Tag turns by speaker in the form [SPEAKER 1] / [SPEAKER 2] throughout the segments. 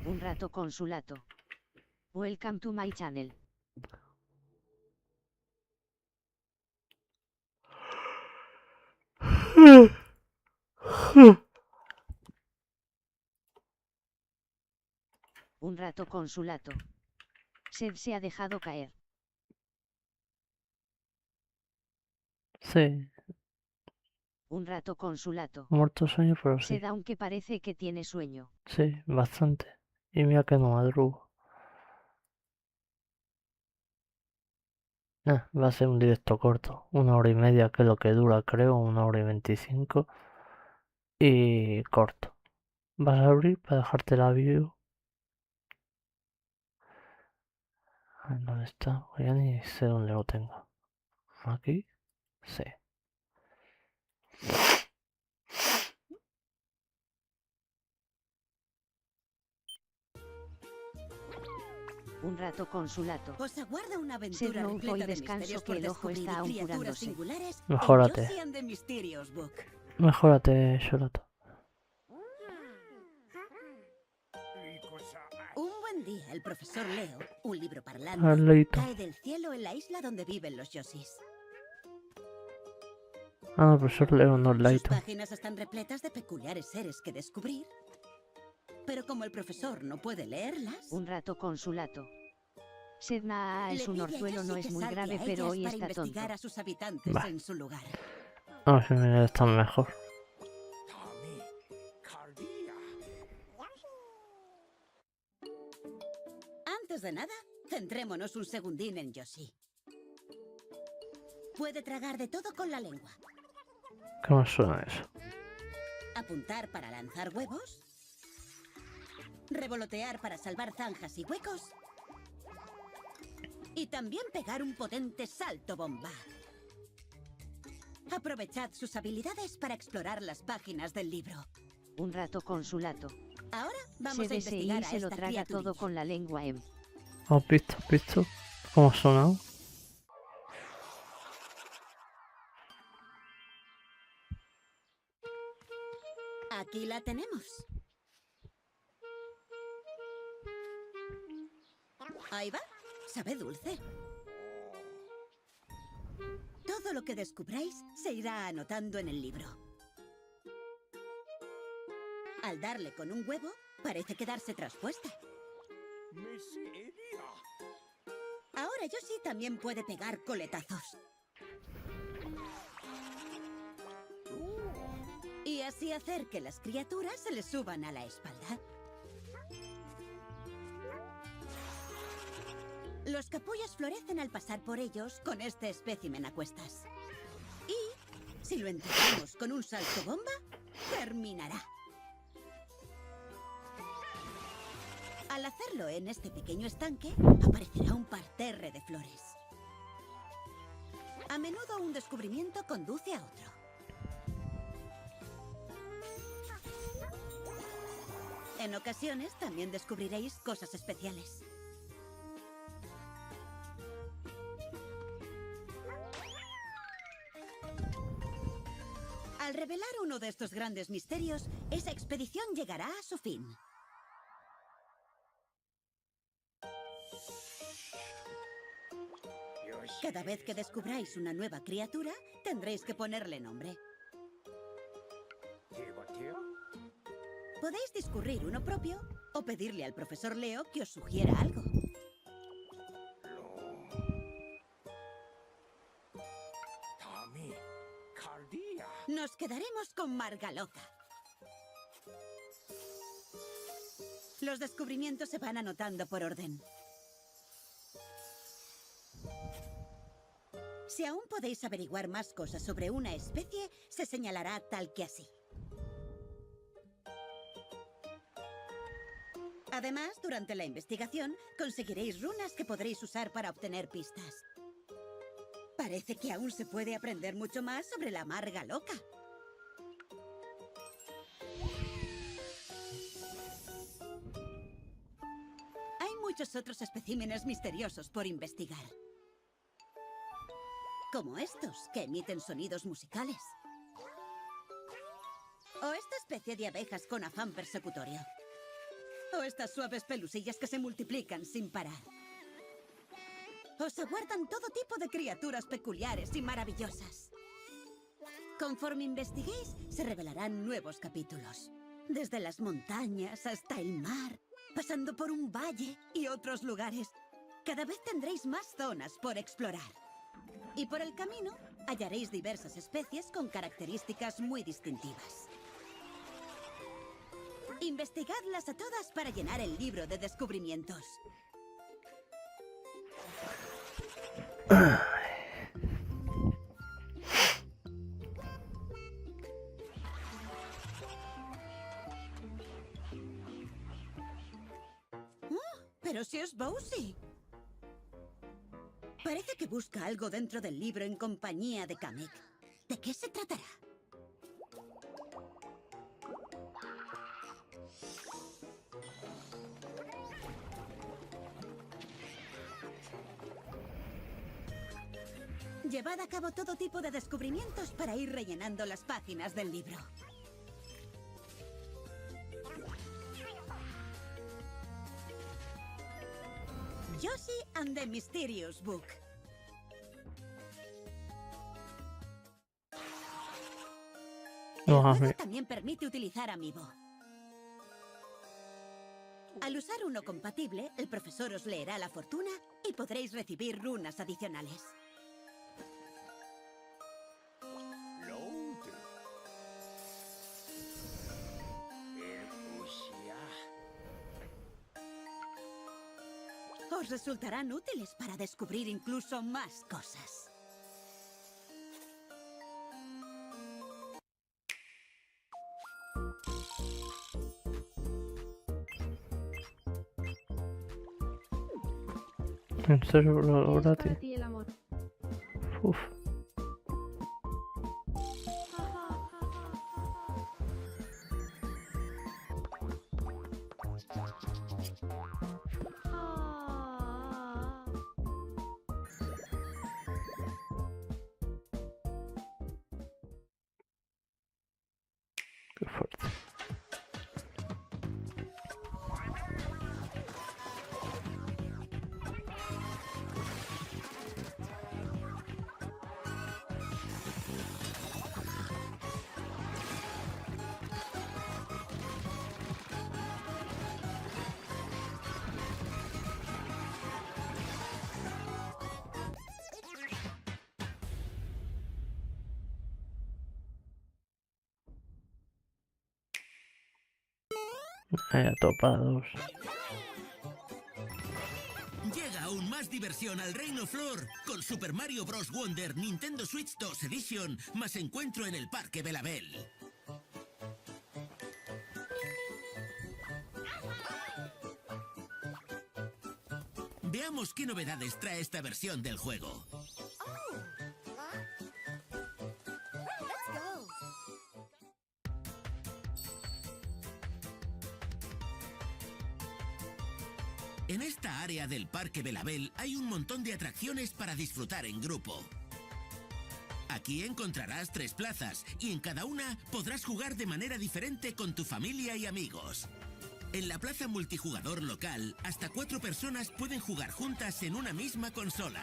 [SPEAKER 1] Un rato consulato. Welcome to my channel. Un rato consulato. Sed se ha dejado caer.
[SPEAKER 2] Sí,
[SPEAKER 1] Un rato consulato.
[SPEAKER 2] muerto sueño, pero sí.
[SPEAKER 1] Sed aunque parece que tiene sueño.
[SPEAKER 2] Sí, bastante. Y mira que no madrugo. Va a ser un directo corto. 1 hora y media, que es lo que dura, creo. 1 hora y 25. Y corto. ¿Vas a abrir para dejarte la view? ¿Dónde está? Ya ni sé dónde lo tengo. ¿Aquí? Sí.
[SPEAKER 1] Un rato consulato.
[SPEAKER 3] Os aguarda una
[SPEAKER 1] Sed
[SPEAKER 3] aventura
[SPEAKER 1] no ufo y
[SPEAKER 3] repleta de
[SPEAKER 1] descanso
[SPEAKER 3] misterios
[SPEAKER 1] que
[SPEAKER 3] por
[SPEAKER 1] el ojo
[SPEAKER 3] descubrir
[SPEAKER 1] está
[SPEAKER 3] y
[SPEAKER 1] aún
[SPEAKER 3] criaturas
[SPEAKER 1] curándose.
[SPEAKER 3] singulares
[SPEAKER 2] Mejórate.
[SPEAKER 3] en Josie and the Mysterious Book.
[SPEAKER 2] Mejórate, Sholato.
[SPEAKER 3] Un buen día, el profesor Leo, un libro
[SPEAKER 2] Al
[SPEAKER 3] parlante,
[SPEAKER 2] leito.
[SPEAKER 3] cae del cielo en la isla donde viven los Yosis.
[SPEAKER 2] Ah, el profesor Leo, no el
[SPEAKER 3] Sus
[SPEAKER 2] Laito.
[SPEAKER 3] páginas están repletas de peculiares seres que descubrir. Pero como el profesor no puede leerlas,
[SPEAKER 1] Un rato consulato. Sedna
[SPEAKER 3] le
[SPEAKER 1] es un
[SPEAKER 3] pide a
[SPEAKER 1] orzuelo, no
[SPEAKER 3] Josie
[SPEAKER 1] es
[SPEAKER 3] que
[SPEAKER 1] muy
[SPEAKER 3] salte
[SPEAKER 1] grave,
[SPEAKER 3] a
[SPEAKER 1] pero
[SPEAKER 3] ellas
[SPEAKER 1] hoy
[SPEAKER 3] para
[SPEAKER 1] está tonto.
[SPEAKER 3] investigar a sus habitantes
[SPEAKER 2] Va.
[SPEAKER 3] en su lugar.
[SPEAKER 2] A ver si me está mejor.
[SPEAKER 3] Antes de nada, centrémonos un segundín en Josie. Puede tragar de todo con la lengua.
[SPEAKER 2] ¿Cómo suena eso?
[SPEAKER 3] Apuntar para lanzar huevos. Revolotear para salvar zanjas y huecos. Y también pegar un potente salto bomba. Aprovechad sus habilidades para explorar las páginas del libro.
[SPEAKER 1] Un rato consulato.
[SPEAKER 3] Ahora vamos a
[SPEAKER 1] CDSI
[SPEAKER 3] investigar a
[SPEAKER 1] se lo
[SPEAKER 3] esta
[SPEAKER 1] traga todo
[SPEAKER 3] criaturilla.
[SPEAKER 1] con la lengua M.
[SPEAKER 2] ¿Has visto? ¿Has visto? ¿Cómo suena?
[SPEAKER 3] Aquí la tenemos. Ahí va. Sabe dulce. Todo lo que descubráis se irá anotando en el libro. Al darle con un huevo, parece quedarse traspuesta. Ahora Josie también puede pegar coletazos. Y así hacer que las criaturas se le suban a la espalda. Los capullos florecen al pasar por ellos con este espécimen a cuestas. Y, si lo enterramos con un salto bomba, terminará. Al hacerlo en este pequeño estanque, aparecerá un parterre de flores. A menudo un descubrimiento conduce a otro. En ocasiones también descubriréis cosas especiales. Al revelar uno de estos grandes misterios, esa expedición llegará a su fin. Cada vez que descubráis una nueva criatura, tendréis que ponerle nombre. Podéis discurrir uno propio o pedirle al profesor Leo que os sugiera algo. Nos quedaremos con Margaloca. Los descubrimientos se van anotando por orden. Si aún podéis averiguar más cosas sobre una especie, se señalará tal que así. Además, durante la investigación, conseguiréis runas que podréis usar para obtener pistas. Parece que aún se puede aprender mucho más sobre la Margaloca. Hay muchos otros especímenes misteriosos por investigar. Como estos, que emiten sonidos musicales. O esta especie de abejas con afán persecutorio. o estas suaves pelusillas que se multiplican sin parar. Os aguardan todo tipo de criaturas peculiares y maravillosas. Conforme investiguéis, se revelarán nuevos capítulos. Desde las montañas hasta el mar, pasando por un valle y otros lugares. Cada vez tendréis más zonas por explorar. Y por el camino, hallaréis diversas especies con características muy distintivas. Investigadlas a todas para llenar el libro de descubrimientos. Pero si es Bowsy. Parece que busca algo dentro del libro en compañía de Kamek. ¿De qué se tratará? Llevad a cabo todo tipo de descubrimientos para ir rellenando las páginas del libro. Yoshi and the Mysterious Book. El juego también permite utilizar Amiibo. Al usar uno compatible, el profesor os leerá la fortuna y podréis recibir runas adicionales. Os resultarán útiles para descubrir incluso más cosas.
[SPEAKER 2] ¿En serio lo gratis?
[SPEAKER 4] Para ti el amor.
[SPEAKER 2] Uf. Qué fuerte. Topados.
[SPEAKER 5] Llega aún más diversión al Reino Flor con Super Mario Bros. Wonder Nintendo Switch 2 Edition más encuentro en el Parque Belabel. Veamos qué novedades trae esta versión del juego. En esta área del Parque Belabel hay un montón de atracciones para disfrutar en grupo. Aquí encontrarás 3 plazas y en cada una podrás jugar de manera diferente con tu familia y amigos. En la plaza multijugador local, hasta 4 personas pueden jugar juntas en una misma consola.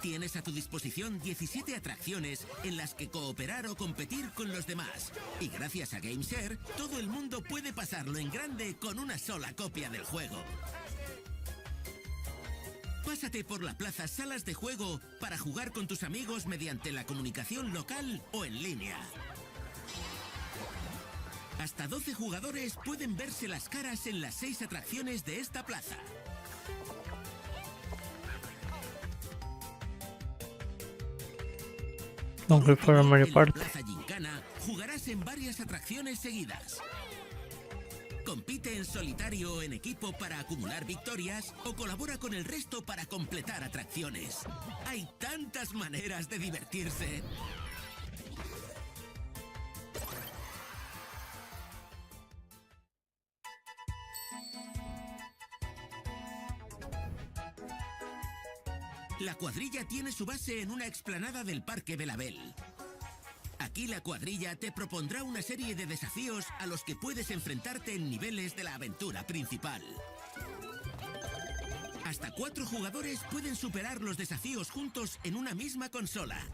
[SPEAKER 5] Tienes a tu disposición 17 atracciones en las que cooperar o competir con los demás. Y gracias a GameShare, todo el mundo puede pasarlo en grande con una sola copia del juego. Pásate por la plaza Salas de Juego para jugar con tus amigos mediante la comunicación local o en línea. Hasta 12 jugadores pueden verse las caras en las 6 atracciones de esta plaza.
[SPEAKER 2] Aunque fuera Mario
[SPEAKER 5] En la
[SPEAKER 2] Party.
[SPEAKER 5] Plaza Gincana jugarás en varias atracciones seguidas. Compite en solitario o en equipo para acumular victorias o colabora con el resto para completar atracciones. Hay tantas maneras de divertirse. La cuadrilla tiene su base en una explanada del Parque Belabel. Aquí Aquí la cuadrilla te propondrá una serie de desafíos a los que puedes enfrentarte en niveles de la aventura principal. Hasta 4 jugadores pueden superar los desafíos juntos en una misma consola.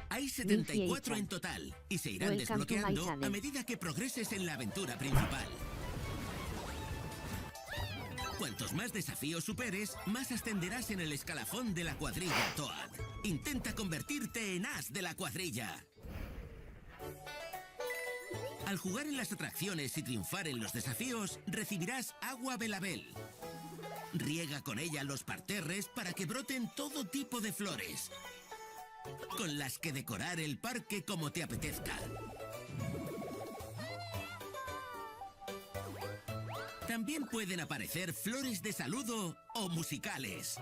[SPEAKER 5] Hay 74 en total y se irán desbloqueando a medida que progreses en la aventura principal. Cuantos más desafíos superes, más ascenderás en el escalafón de la cuadrilla Toad. Intenta convertirte en as de la cuadrilla. Al jugar en las atracciones y triunfar en los desafíos, recibirás agua Belabel. Riega con ella los parterres para que broten todo tipo de flores, con las que decorar el parque como te apetezca. También pueden aparecer flores de saludo o musicales.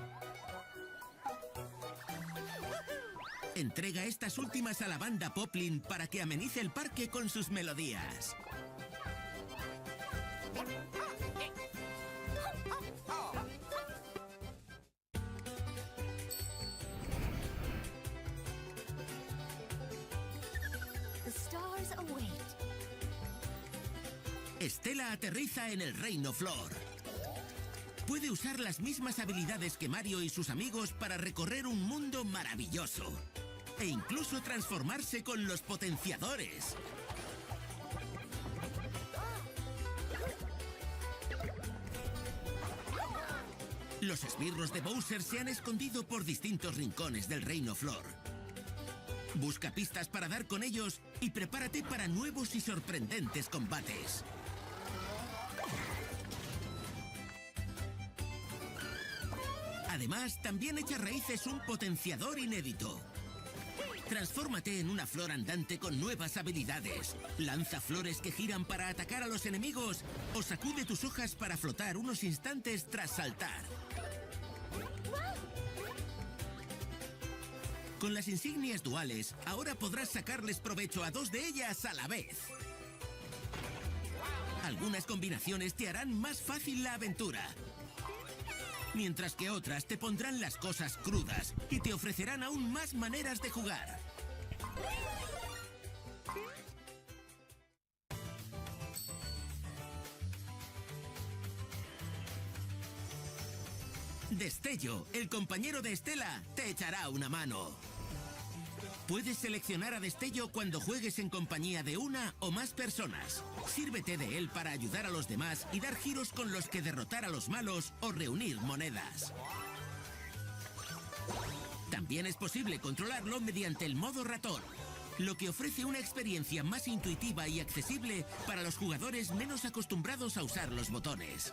[SPEAKER 5] Entrega estas últimas a la banda Poplin para que amenice el parque con sus melodías. Stella aterriza en el Reino Flor. Puede usar las mismas habilidades que Mario y sus amigos para recorrer un mundo maravilloso. E incluso transformarse con los potenciadores. Los esbirros de Bowser se han escondido por distintos rincones del Reino Flor. Busca pistas para dar con ellos y prepárate para nuevos y sorprendentes combates. Además, también echa raíces un potenciador inédito. Transfórmate en una flor andante con nuevas habilidades. Lanza flores que giran para atacar a los enemigos o sacude tus hojas para flotar unos instantes tras saltar. Con las insignias duales, ahora podrás sacarles provecho a 2 de ellas a la vez. Algunas combinaciones te harán más fácil la aventura, mientras que otras te pondrán las cosas crudas y te ofrecerán aún más maneras de jugar. Destello, el compañero de Stella, te echará una mano. Puedes seleccionar a Destello cuando juegues en compañía de una o más personas. Sírvete de él para ayudar a los demás y dar giros con los que derrotar a los malos o reunir monedas. También es posible controlarlo mediante el modo ratón, lo que ofrece una experiencia más intuitiva y accesible para los jugadores menos acostumbrados a usar los botones.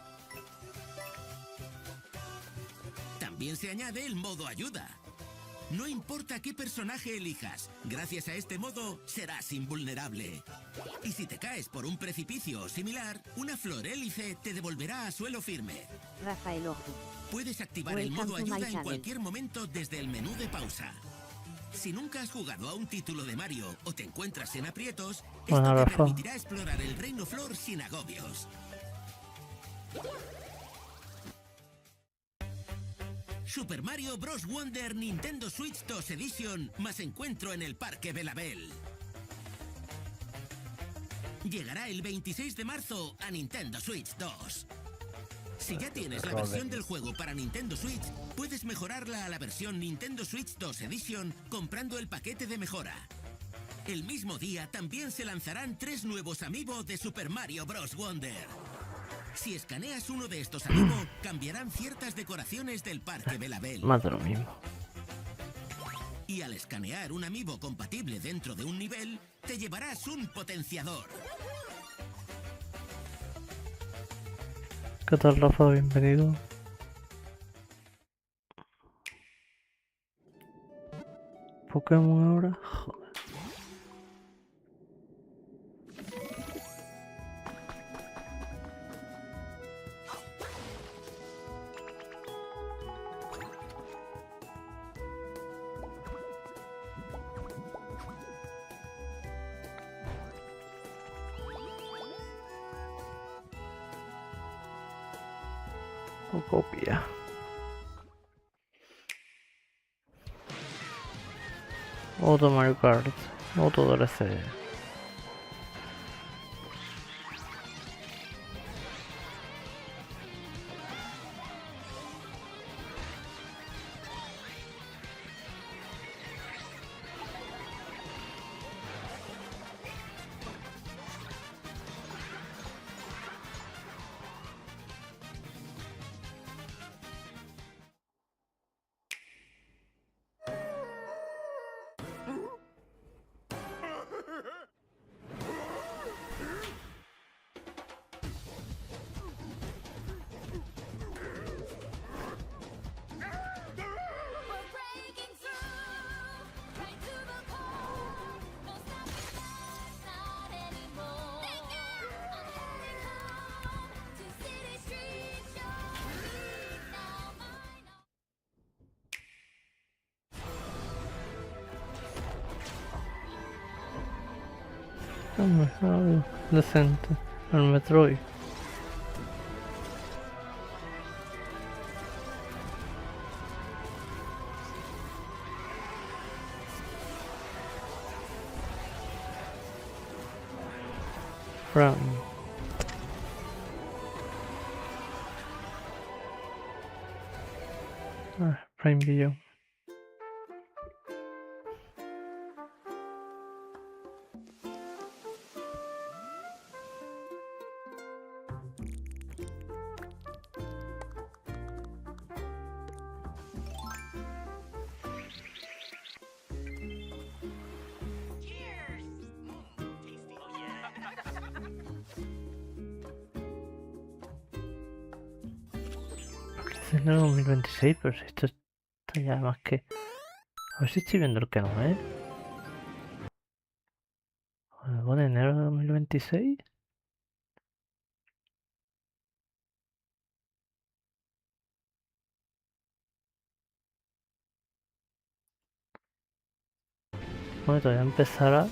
[SPEAKER 5] También se añade el modo ayuda. No importa qué personaje elijas, gracias a este modo serás invulnerable. Y si te caes por un precipicio o similar, una flor hélice te devolverá a suelo firme.
[SPEAKER 1] Rafael Ojo.
[SPEAKER 5] Puedes activar el modo ayuda en cualquier momento desde el menú de pausa. Si nunca has jugado a un título de Mario o te encuentras en aprietos, esto te permitirá explorar el Reino Flor sin agobios. Super Mario Bros. Wonder Nintendo Switch 2 Edition más encuentro en el Parque Belabel. Llegará el 26 de marzo a Nintendo Switch 2. Si ya tienes la versión del juego para Nintendo Switch, puedes mejorarla a la versión Nintendo Switch 2 Edition comprando el paquete de mejora. El mismo día también se lanzarán 3 nuevos amiibo de Super Mario Bros. Wonder. Si escaneas uno de estos amiibo, cambiarán ciertas decoraciones del Parque Belabel.
[SPEAKER 2] Más de lo mismo.
[SPEAKER 5] Y al escanear un amiibo compatible dentro de un nivel, te llevarás un potenciador.
[SPEAKER 2] ¿Qué tal, Rafa? Bienvenido. Pokémon ahora. Joder. Copia. Otro Mario Kart. Otro DLC. Algo decente. El Metroid. Fran. Prime Video. Es de 2026, pero si esto está ya más que... A ver si estoy viendo el que no es. ¿Me pone enero de 2026? Bueno, todavía empezará.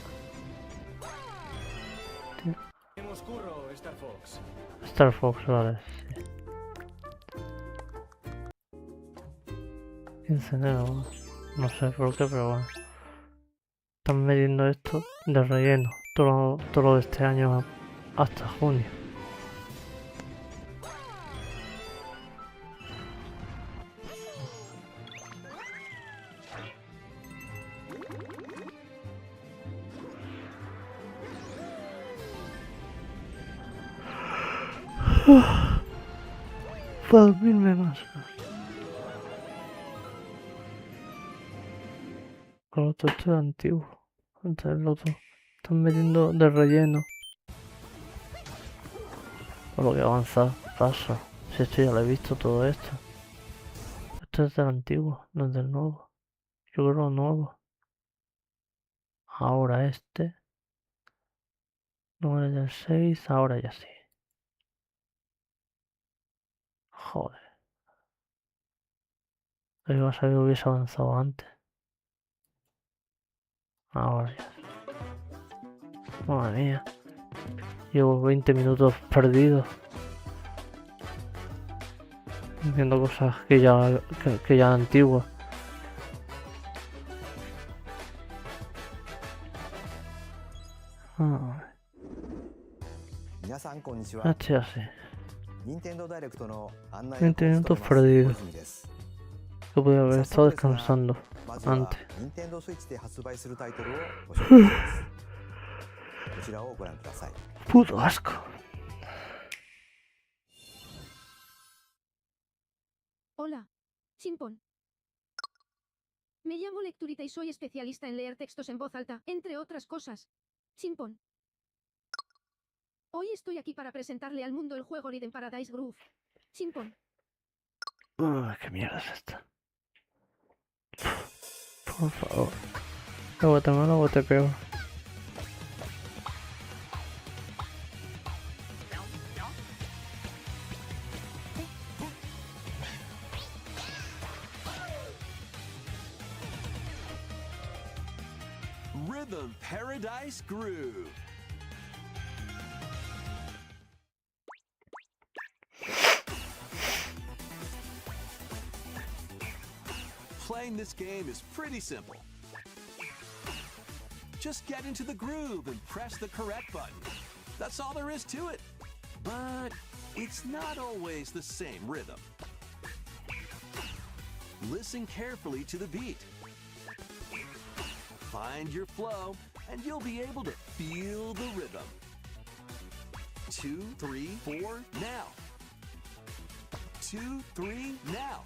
[SPEAKER 2] Star Fox, vale, sí. 15 de enero, no sé por qué, pero bueno. Están metiendo esto de relleno, todo lo de este año hasta junio. Para dormirme más. Con otro esto es antiguo. Antes el otro. Están metiendo de relleno. Por lo que avanza, pasa. Si esto ya lo he visto todo esto. Esto es del antiguo, no es del nuevo. Yo creo nuevo. Ahora este. No es del 6, ahora ya sí. Joder. Yo iba a saber que hubiese avanzado antes. Ahora ya. Madre mía. Llevo 20 minutos perdidos. Viendo cosas que ya antiguas. Este así. 20 minutos perdidos. Que podría haber estado descansando antes. Puto asco.
[SPEAKER 4] Hola, Chimpón. Me llamo Lecturita y soy especialista en leer textos en voz alta, entre otras cosas. Chimpón. Hoy estoy aquí para presentarle al mundo el juego Rhythm Paradise Groove. Chimpón.
[SPEAKER 2] ¿Qué mierda es esta? Por favor. Luego te malo, luego te peor.
[SPEAKER 6] Rhythm Paradise Groove. Playing this game is pretty simple. Just get into the groove and press the correct button. That's all there is to it. But it's not always the same rhythm. Listen carefully to the beat. Find your flow, and you'll be able to feel the rhythm. 2, 3, 4, now. 2, 3, now.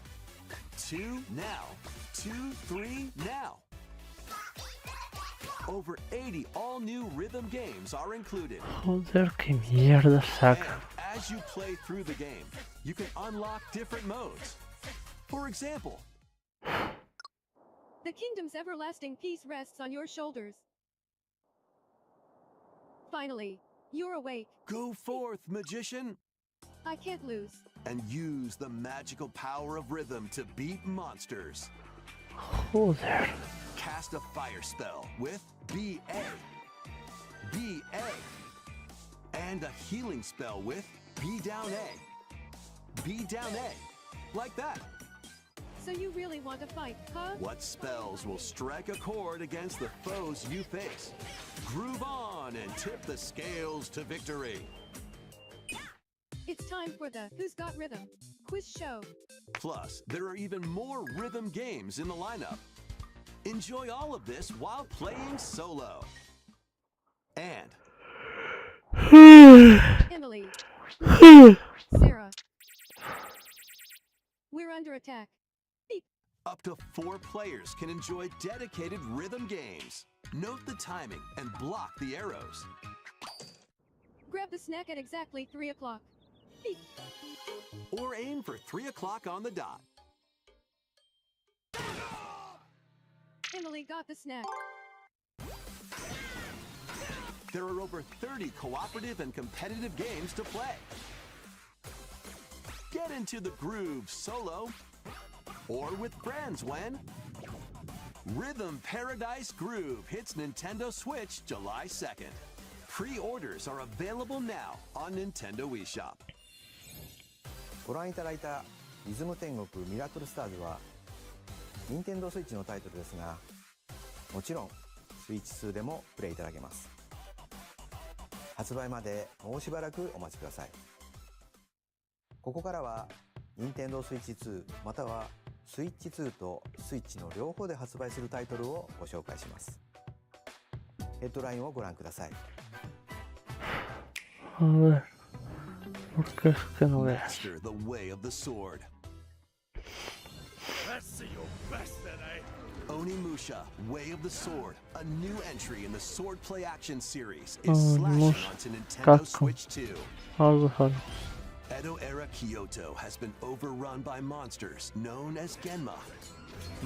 [SPEAKER 6] 2, now. 2, 3, now. Over 80 all-new rhythm games are included.
[SPEAKER 2] Joder, qué mierda
[SPEAKER 6] And
[SPEAKER 2] saca.
[SPEAKER 6] as you play through the game, you can unlock different modes. For example,
[SPEAKER 4] The kingdom's everlasting peace rests on your shoulders. Finally, you're awake.
[SPEAKER 6] go forth, magician,
[SPEAKER 4] I can't lose.
[SPEAKER 6] and use the magical power of rhythm to beat monsters.
[SPEAKER 2] Joder.
[SPEAKER 6] Cast a fire spell with BA. BA. And a healing spell with B down A. B down A. Like that.
[SPEAKER 4] So you really want to fight, huh?
[SPEAKER 6] What spells will strike a chord against the foes you face? Groove on and tip the scales to victory.
[SPEAKER 4] It's time for the Who's Got Rhythm quiz show.
[SPEAKER 6] Plus, there are even more rhythm games in the lineup. Enjoy all of this while playing solo. And
[SPEAKER 4] Emily. Sarah. We're under attack.
[SPEAKER 6] up to 4 players can enjoy dedicated rhythm games. Note the timing and block the arrows.
[SPEAKER 4] Grab the snack at exactly 3 o'clock. Beep.
[SPEAKER 6] Or aim for 3 o'clock on the dot.
[SPEAKER 4] Emily got the snack.
[SPEAKER 6] There are over 30 cooperative and competitive games to play. Get into the groove solo or with friends when Rhythm Paradise Groove hits Nintendo Switch July 2nd. Pre-orders are available now on Nintendo eShop.
[SPEAKER 7] ご覧いただいたリズム天国ミラクルスターズは任天堂スイッチのタイトルですが、もちろんスイッチ2でもプレイいただけます。発売までもうしばらくお待ちください。ここからは任天堂スイッチ2またはスイッチ2とスイッチの両方で発売するタイトルをご紹介します。ヘッドラインをご覧ください。
[SPEAKER 2] A ver. ¿Por qué es que no veas?
[SPEAKER 6] Master the way of the sword.
[SPEAKER 8] Let's see your best then, eh?
[SPEAKER 6] Onimusha, Way of the Sword, a new entry in the Sword Play Action series, is
[SPEAKER 2] Onimusha,
[SPEAKER 6] slashing onto Nintendo
[SPEAKER 2] Capcom.
[SPEAKER 6] Switch 2.
[SPEAKER 2] Algo es algo.
[SPEAKER 6] Edo-era Kyoto has been overrun by monsters known as Genma.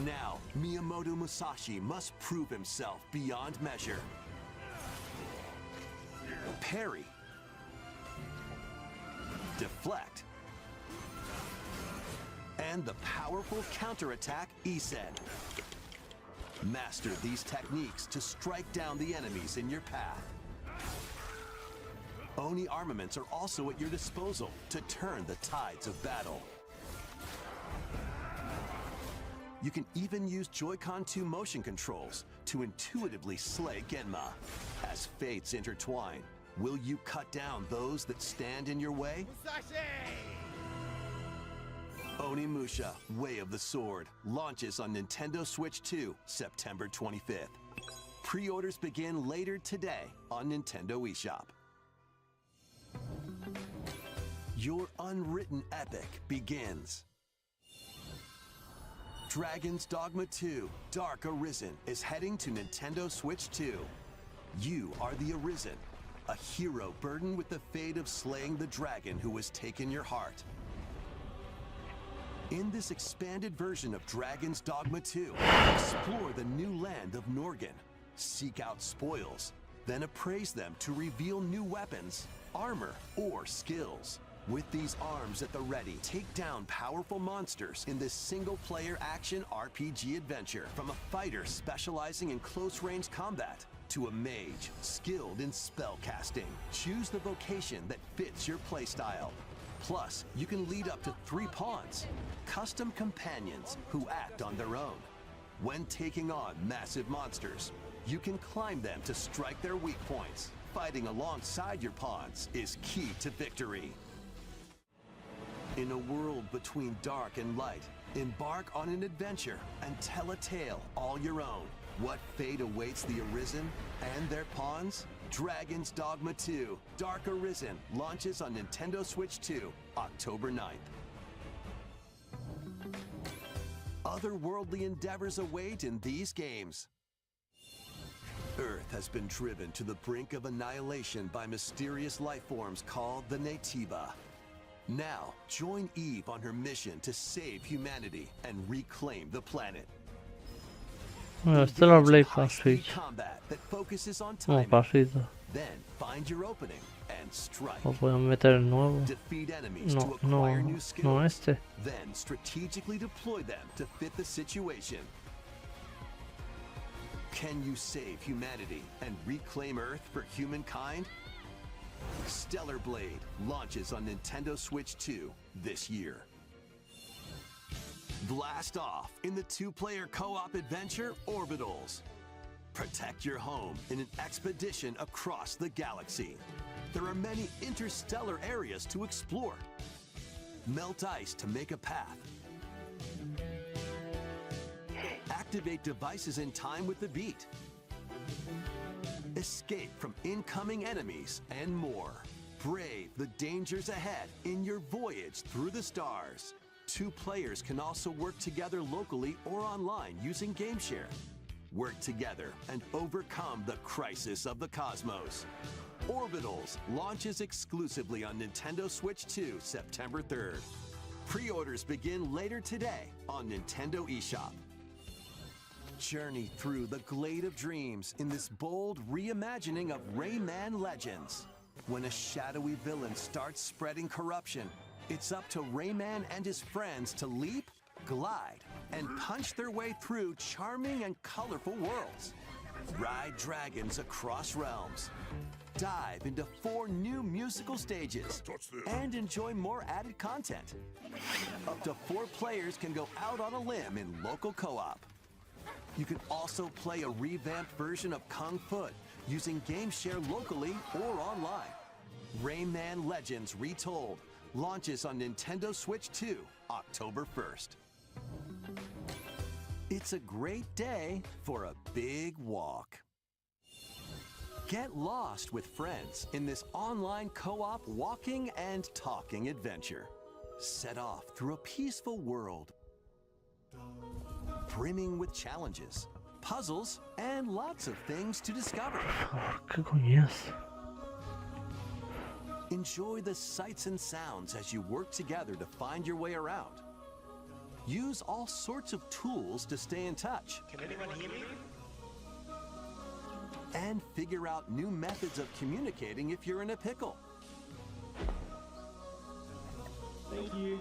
[SPEAKER 6] Now, Miyamoto Musashi must prove himself beyond measure. Parry. Deflect. And the powerful counterattack Isen. Master these techniques to strike down the enemies in your path. Oni armaments are also at your disposal to turn the tides of battle. You can even use Joy-Con 2 motion controls to intuitively slay Genma. As fates intertwine, will you cut down those that stand in your way? Onimusha, Way of the Sword, launches on Nintendo Switch 2, September 25th. Pre-orders begin later today on Nintendo eShop. Your unwritten epic begins. Dragon's Dogma 2, Dark Arisen is heading to Nintendo Switch 2. You are the Arisen, a hero burdened with the fate of slaying the dragon who has taken your heart. In this expanded version of Dragon's Dogma 2, explore the new land of Norgan, seek out spoils, then appraise them to reveal new weapons, armor, or skills. With these arms at the ready, take down powerful monsters in this single-player action RPG adventure. From a fighter specializing in close-range combat to a mage skilled in spell casting. Choose the vocation that fits your playstyle. Plus, you can lead up to 3 pawns, custom companions who act on their own. When taking on massive monsters, You can climb them to strike their weak points. Fighting alongside your pawns is key to victory. In a world between dark and light, embark on an adventure and tell a tale all your own. What fate awaits the Arisen and their pawns? Dragon's Dogma 2 Dark Arisen launches on Nintendo Switch 2, October 9th. Otherworldly endeavors await in these games. Earth has been driven to the brink of annihilation by mysterious life forms called the Naytiba. Now, join Eve on her mission to save humanity and reclaim the planet.
[SPEAKER 2] Bueno, esto lo hablé para
[SPEAKER 6] High-speed
[SPEAKER 2] Switch.
[SPEAKER 6] combat that focuses on
[SPEAKER 2] Como
[SPEAKER 6] timing.
[SPEAKER 2] pasito.
[SPEAKER 6] Then find your opening and strike.
[SPEAKER 2] Lo pueden meter el nuevo.
[SPEAKER 6] Defeat enemies
[SPEAKER 2] No,
[SPEAKER 6] to acquire
[SPEAKER 2] no,
[SPEAKER 6] new
[SPEAKER 2] no
[SPEAKER 6] skills.
[SPEAKER 2] este.
[SPEAKER 6] Then strategically deploy them to fit the situation. Can you save humanity and reclaim Earth for humankind? Stellar Blade launches on Nintendo Switch 2 this year. Blast off in the two-player co-op adventure Orbitals. Protect your home in an expedition across the galaxy. There are many interstellar areas to explore. Melt ice to make a path. Activate devices in time with the beat. Escape from incoming enemies and more. Brave the dangers ahead in your voyage through the stars. Two players can also work together locally or online using GameShare. Work together and overcome the crisis of the cosmos. Orbitals launches exclusively on Nintendo Switch 2, September 3rd. Pre-orders begin later today on Nintendo eShop. Journey through the Glade of Dreams in this bold reimagining of Rayman Legends. When a shadowy villain starts spreading corruption, it's up to Rayman and his friends to leap, glide, and punch their way through charming and colorful worlds. Ride dragons across realms. Dive into 4 new musical stages and enjoy more added content. Up to 4 players can go out on a limb in local co-op. You can also play a revamped version of Kung Foot using GameShare locally or online. Rayman Legends Retold launches on Nintendo Switch 2, October 1st. It's a great day for a big walk. Get lost with friends in this online co-op walking and talking adventure. Set off through a peaceful world brimming with challenges, puzzles, and lots of things to discover.
[SPEAKER 2] ¿Qué coño es?
[SPEAKER 6] Enjoy the sights and sounds as you work together to find your way around. Use all sorts of tools to stay in touch.
[SPEAKER 8] Can anyone hear me?
[SPEAKER 6] And figure out new methods of communicating if you're in a pickle.
[SPEAKER 8] Thank you.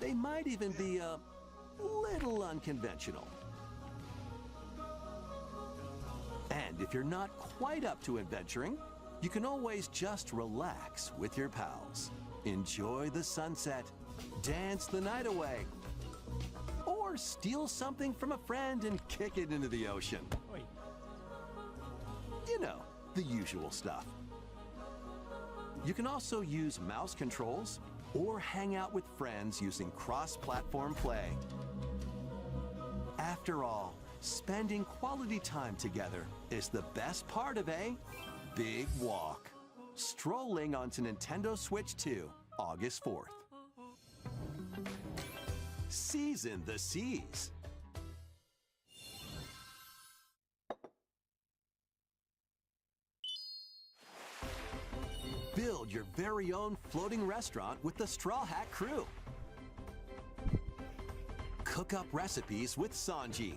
[SPEAKER 6] They might even be a little unconventional. And if you're not quite up to adventuring, you can always just relax with your pals. Enjoy the sunset, dance the night away, or steal something from a friend and kick it into the ocean.
[SPEAKER 8] Oi.
[SPEAKER 6] You know, the usual stuff. You can also use mouse controls or hang out with friends using cross-platform play. After all, spending quality time together is the best part of a big walk. Strolling onto Nintendo Switch 2, August 4th. Season the seas. Build your very own floating restaurant with the Straw Hat Crew. Cook up recipes with Sanji.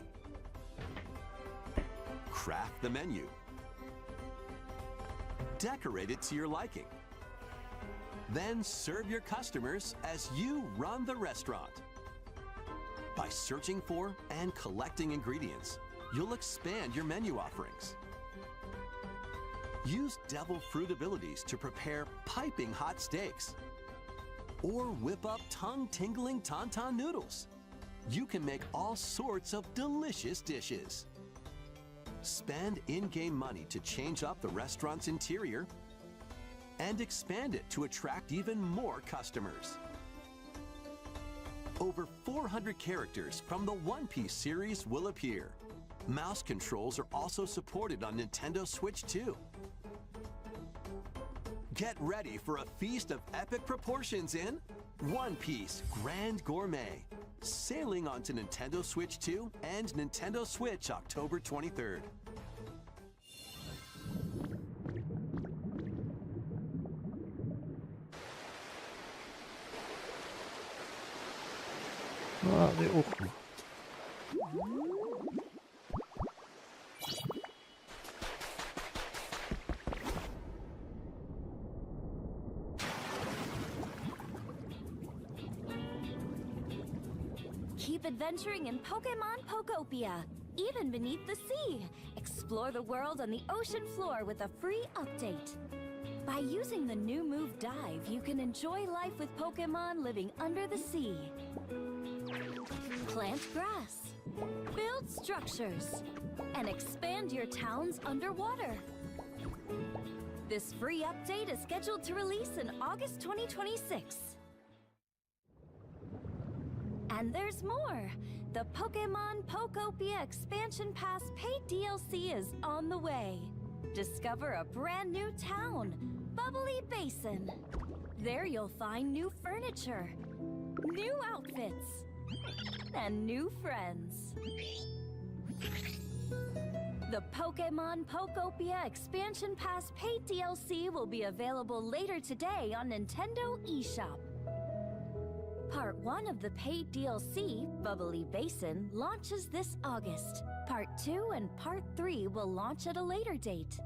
[SPEAKER 6] Craft the menu. Decorate it to your liking. Then serve your customers as you run the restaurant. By searching for and collecting ingredients, you'll expand your menu offerings. Use devil fruit abilities to prepare piping hot steaks. Or whip up tongue-tingling tauntaun noodles. You can make all sorts of delicious dishes. Spend in-game money to change up the restaurant's interior and expand it to attract even more customers. Over 400 characters from the One Piece series will appear. Mouse controls are also supported on Nintendo Switch 2. Get ready for a feast of epic proportions in One Piece Grand Gourmet, sailing onto Nintendo Switch 2 and Nintendo Switch October 23rd.
[SPEAKER 2] Ah, de ojo.
[SPEAKER 9] Keep adventuring in Pokemon Pokopia, even beneath the sea. Explore the world on the ocean floor with a free update. By using the new move Dive, you can enjoy life with Pokemon living under the sea. Plant grass, build structures, and expand your towns underwater. This free update is scheduled to release in August 2026. And there's more! The Pokemon Pokopia Expansion Pass paid DLC is on the way. Discover a brand new town, Bubbly Basin. There you'll find new furniture, new outfits, and new friends. The Pokemon Pokopia Expansion Pass paid DLC will be available later today on Nintendo eShop. Part 1 of the paid DLC, Bubbly Basin, launches this August. Part 2 and Part 3 will launch at a later date.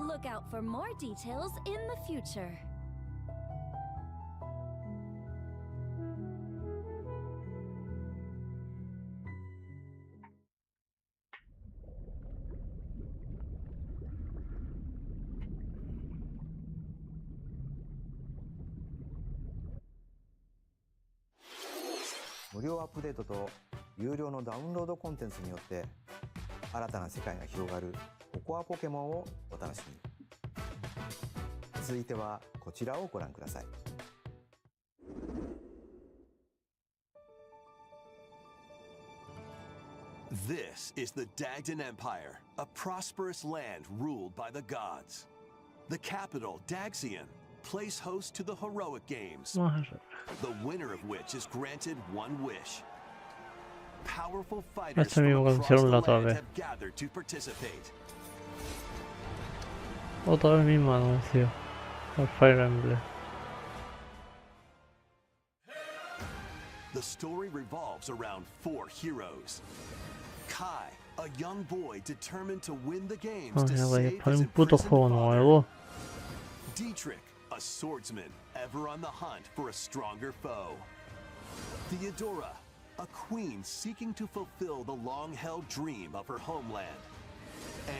[SPEAKER 9] Look out for more details in the future.
[SPEAKER 7] "無料アップデートと有料のダウンロードコンテンツによって新たな世界が広がるココアポケモンをお楽しみに。続いてはこちらをご覧ください。
[SPEAKER 6] This is the Dagdan Empire, a prosperous land ruled by the gods. The capital, Daxian, plays host to the heroic games, the winner of which is granted one wish. Powerful fighters from across the land have gathered to participate.
[SPEAKER 2] Otra vez mismo anuncio. El Fire Emblem.
[SPEAKER 6] The story revolves around 4 heroes. Kai, a young boy determined to win the games to save his imprisoned father. Dietrich, a swordsman ever on the hunt for a stronger foe. Theodora, a queen seeking to fulfill the long-held dream of her homeland.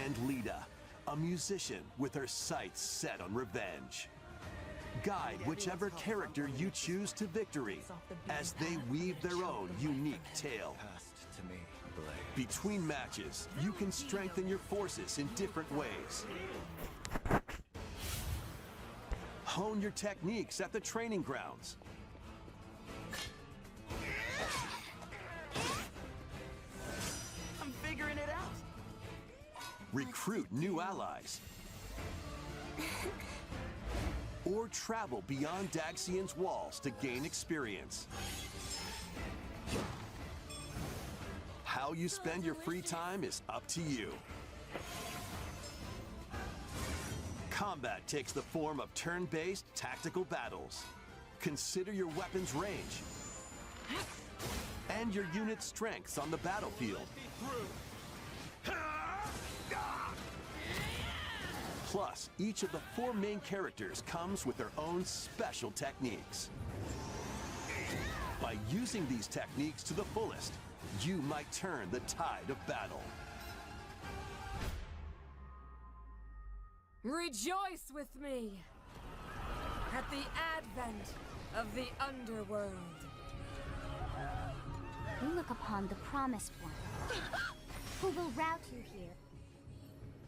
[SPEAKER 6] And Lita, a musician with her sights set on revenge. Guide whichever character you choose to victory as they weave their own unique tale. Between matches, you can strengthen your forces in different ways. Hone your techniques at the training grounds.
[SPEAKER 8] I'm figuring it out.
[SPEAKER 6] Recruit new allies. Or travel beyond Daxian's walls to gain experience. How you spend your free time is up to you. Combat takes the form of turn-based tactical battles. Consider your weapon's range and your unit's strengths on the battlefield. Plus, each of the 4 main characters comes with their own special techniques. By using these techniques to the fullest, you might turn the tide of battle.
[SPEAKER 10] Rejoice with me at the advent of the underworld.
[SPEAKER 9] We look upon the Promised One, who will route you here.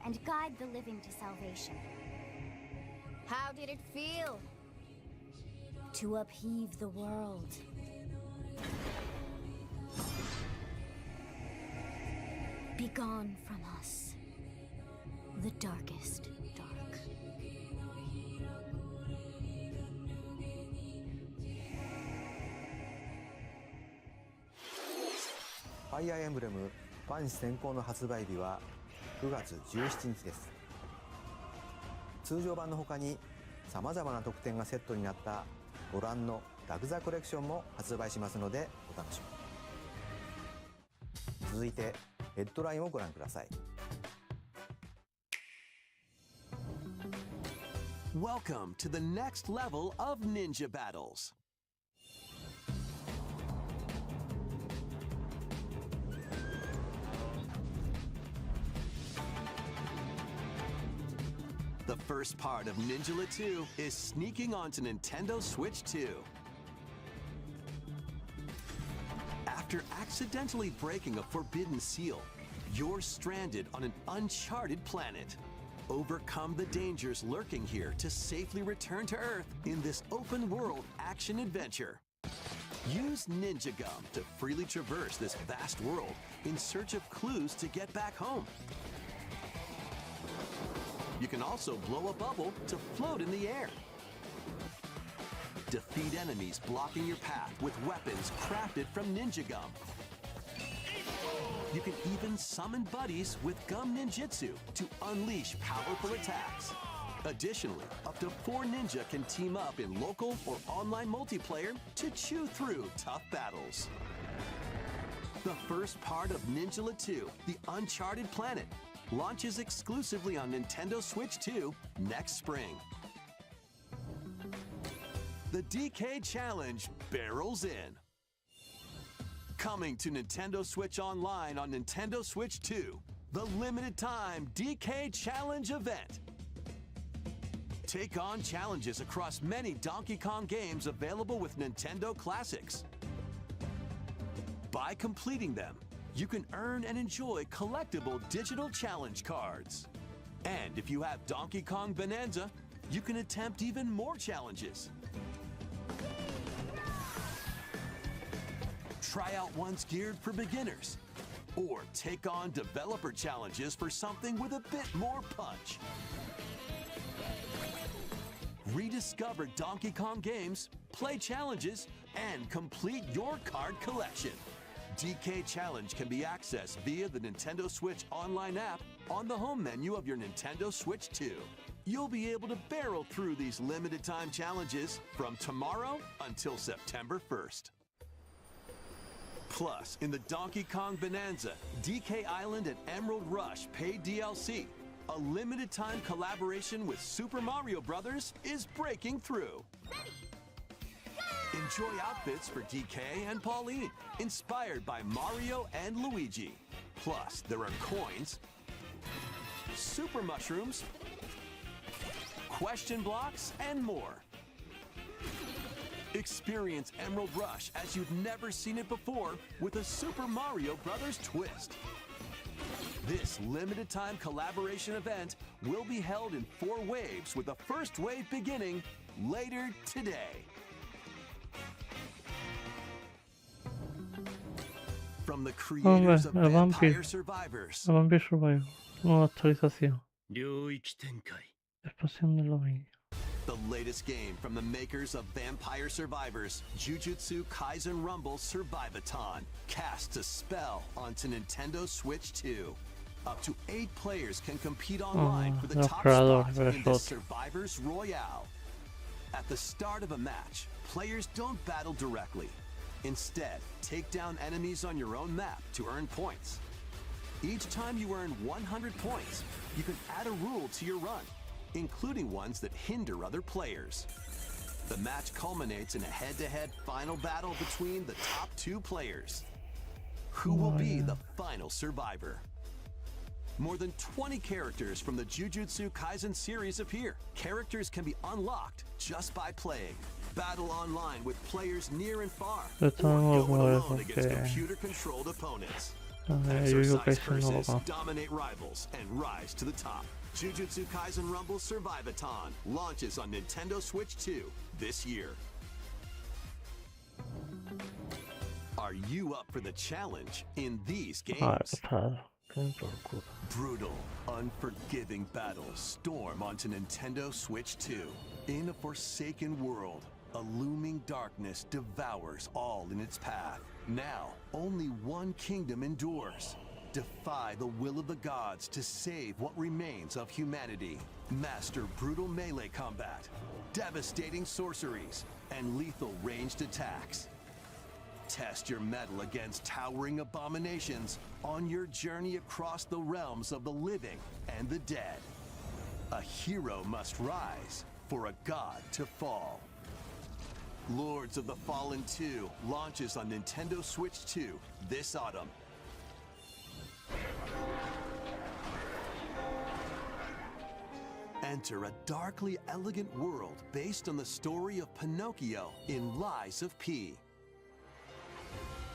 [SPEAKER 11] and guide the living to salvation. How did it feel?
[SPEAKER 9] To upheave the world. Begone from us, the darkest dark.
[SPEAKER 7] ファイアーエンブレムファンシ先行の発売日は9月17日です。通常版の他にさまざまな特典がセットになったご覧のラグザコレクションも発売しますのでお楽しみに。続いてヘッドラインをご覧ください。
[SPEAKER 6] Welcome to the next level of ninja battles. The first part of Ninjala 2 is sneaking onto Nintendo Switch 2. After accidentally breaking a forbidden seal, you're stranded on an uncharted planet. Overcome the dangers lurking here to safely return to Earth in this open-world action-adventure. Use Ninja Gum to freely traverse this vast world in search of clues to get back home. You can also blow a bubble to float in the air. Defeat enemies blocking your path with weapons crafted from Ninja Gum. You can even summon buddies with Gum Ninjutsu to unleash powerful attacks. Additionally, up to 4 ninja can team up in local or online multiplayer to chew through tough battles. The first part of Ninjala 2, The Uncharted Planet, launches exclusively on Nintendo Switch 2 next spring. The DK Challenge barrels in. Coming to Nintendo Switch Online on Nintendo Switch 2, the limited time DK Challenge event. Take on challenges across many Donkey Kong games available with Nintendo Classics. By completing them, you can earn and enjoy collectible digital challenge cards. And if you have Donkey Kong Bonanza, you can attempt even more challenges. Try out ones geared for beginners, or take on developer challenges for something with a bit more punch. Rediscover Donkey Kong games, play challenges, and complete your card collection. DK Challenge can be accessed via the Nintendo Switch Online app on the home menu of your Nintendo Switch 2. You'll be able to barrel through these limited time challenges from tomorrow until September 1st. Plus, in the Donkey Kong Bonanza, DK Island and Emerald Rush paid DLC, a limited time collaboration with Super Mario Bros. Is breaking through. Enjoy outfits for DK and Pauline, inspired by Mario and Luigi. Plus, there are coins, super mushrooms, question blocks, and more. Experience Emerald Rush as you've never seen it before with a Super Mario Bros. Twist. This limited time collaboration event will be held in 4 waves with the first wave beginning later today. From the creators of Vampire Survivors.
[SPEAKER 2] Vampire Survivors. Nueva actualización. Expansión del dominio.
[SPEAKER 6] The latest game from the makers of Vampire Survivors, Jujutsu Kaisen Rumble Survivathon, casts a spell onto Nintendo Switch 2. Up to 8 players can compete online for the top spot in the Survivors Royale. At the start of a match, players don't battle directly. Instead, take down enemies on your own map to earn points. Each time you earn 100 points, you can add a rule to your run, including ones that hinder other players. The match culminates in a head-to-head final battle between the top 2 players. Who will be the final survivor? More than 20 characters from the Jujutsu Kaisen series appear. Characters can be unlocked just by playing. Battle online with players near and far, or go alone against computer-controlled opponents. Exercise curses, dominate rivals, and rise to the top. Jujutsu Kaisen Rumble Survive-a-thon launches on Nintendo Switch 2 this year. Are you up for the challenge in these games? Brutal, unforgiving battles storm onto Nintendo Switch 2. In a forsaken world, a looming darkness devours all in its path. Now, only one kingdom endures. Defy the will of the gods to save what remains of humanity. Master brutal melee combat, devastating sorceries, and lethal ranged attacks. Test your mettle against towering abominations on your journey across the realms of the living and the dead. A hero must rise for a god to fall. Lords of the Fallen 2 launches on Nintendo Switch 2 this autumn. Enter a darkly elegant world based on the story of Pinocchio in Lies of P.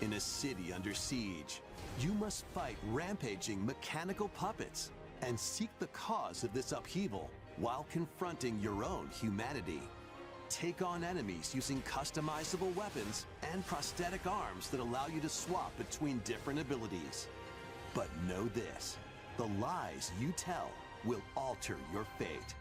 [SPEAKER 6] In a city under siege, you must fight rampaging mechanical puppets and seek the cause of this upheaval while confronting your own humanity. Take on enemies using customizable weapons and prosthetic arms that allow you to swap between different abilities. But know this, the lies you tell will alter your fate.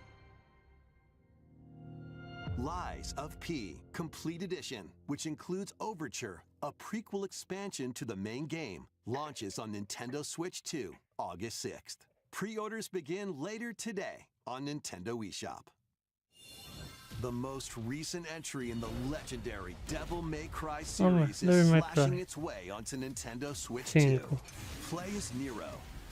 [SPEAKER 6] Lies of P Complete Edition, which includes Overture, a prequel expansion to the main game, launches on Nintendo Switch 2, August 6th. Pre-orders begin later today on Nintendo eShop. The most recent entry in the legendary Devil May Cry series is slashing its way onto Nintendo Switch 2. Play as Nero,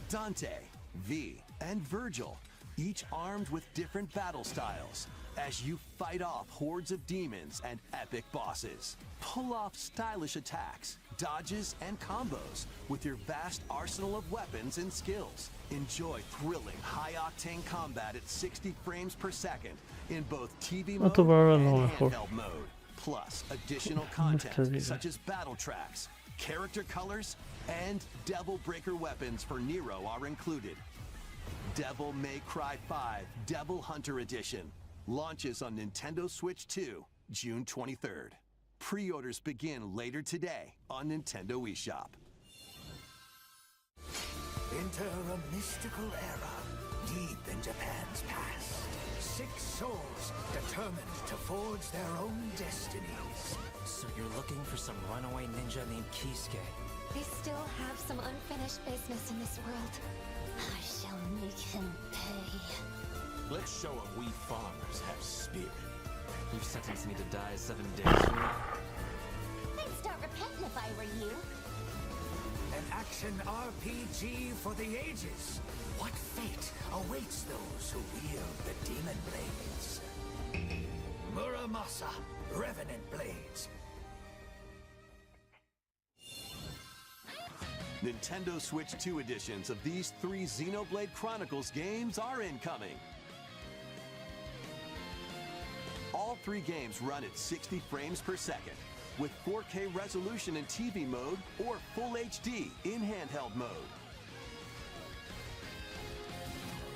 [SPEAKER 6] Dante, V, and Virgil, each armed with different battle styles, as you fight off hordes of demons and epic bosses. Pull off stylish attacks, dodges, and combos with your vast arsenal of weapons and skills. Enjoy thrilling, high-octane combat at 60 frames per second in both TV mode and handheld mode. Plus, additional content such as battle tracks, character colors, and Devil Breaker weapons for Nero are included. Devil May Cry 5 Devil Hunter Edition launches on Nintendo Switch 2, June 23rd. Pre-orders begin later today on Nintendo eShop.
[SPEAKER 12] Enter a mystical era, deep in Japan's past. 6 souls determined to forge their own destinies.
[SPEAKER 8] So you're looking for some runaway ninja named Kisuke?
[SPEAKER 11] I still have some unfinished business in this world. I shall make him pay.
[SPEAKER 13] Let's show him we farmers have spirit.
[SPEAKER 8] You sentenced me to die 7 days from now?
[SPEAKER 11] I'd start repenting if I were you.
[SPEAKER 12] An action RPG for the ages. What fate awaits those who wield the demon blades? Muramasa, Revenant Blades.
[SPEAKER 6] Nintendo Switch 2 editions of these 3 Xenoblade Chronicles games are incoming. All 3 games run at 60 frames per second, with 4K resolution in TV mode or Full HD in handheld mode.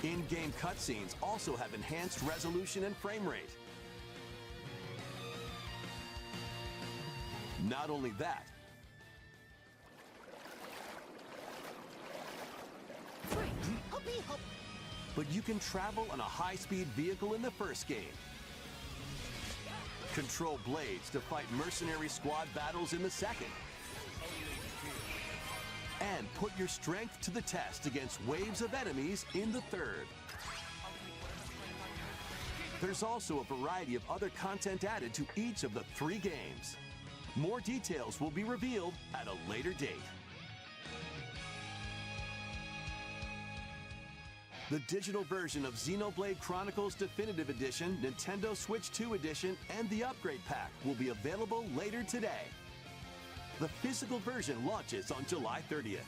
[SPEAKER 6] In-game cutscenes also have enhanced resolution and frame rate. Not only that, but you can travel on a high-speed vehicle in the first game. Control blades to fight mercenary squad battles in the second. And put your strength to the test against waves of enemies in the third. There's also a variety of other content added to each of the 3 games. More details will be revealed at a later date. The digital version of Xenoblade Chronicles Definitive Edition, Nintendo Switch 2 Edition, and the Upgrade Pack will be available later today. The physical version launches on July 30th.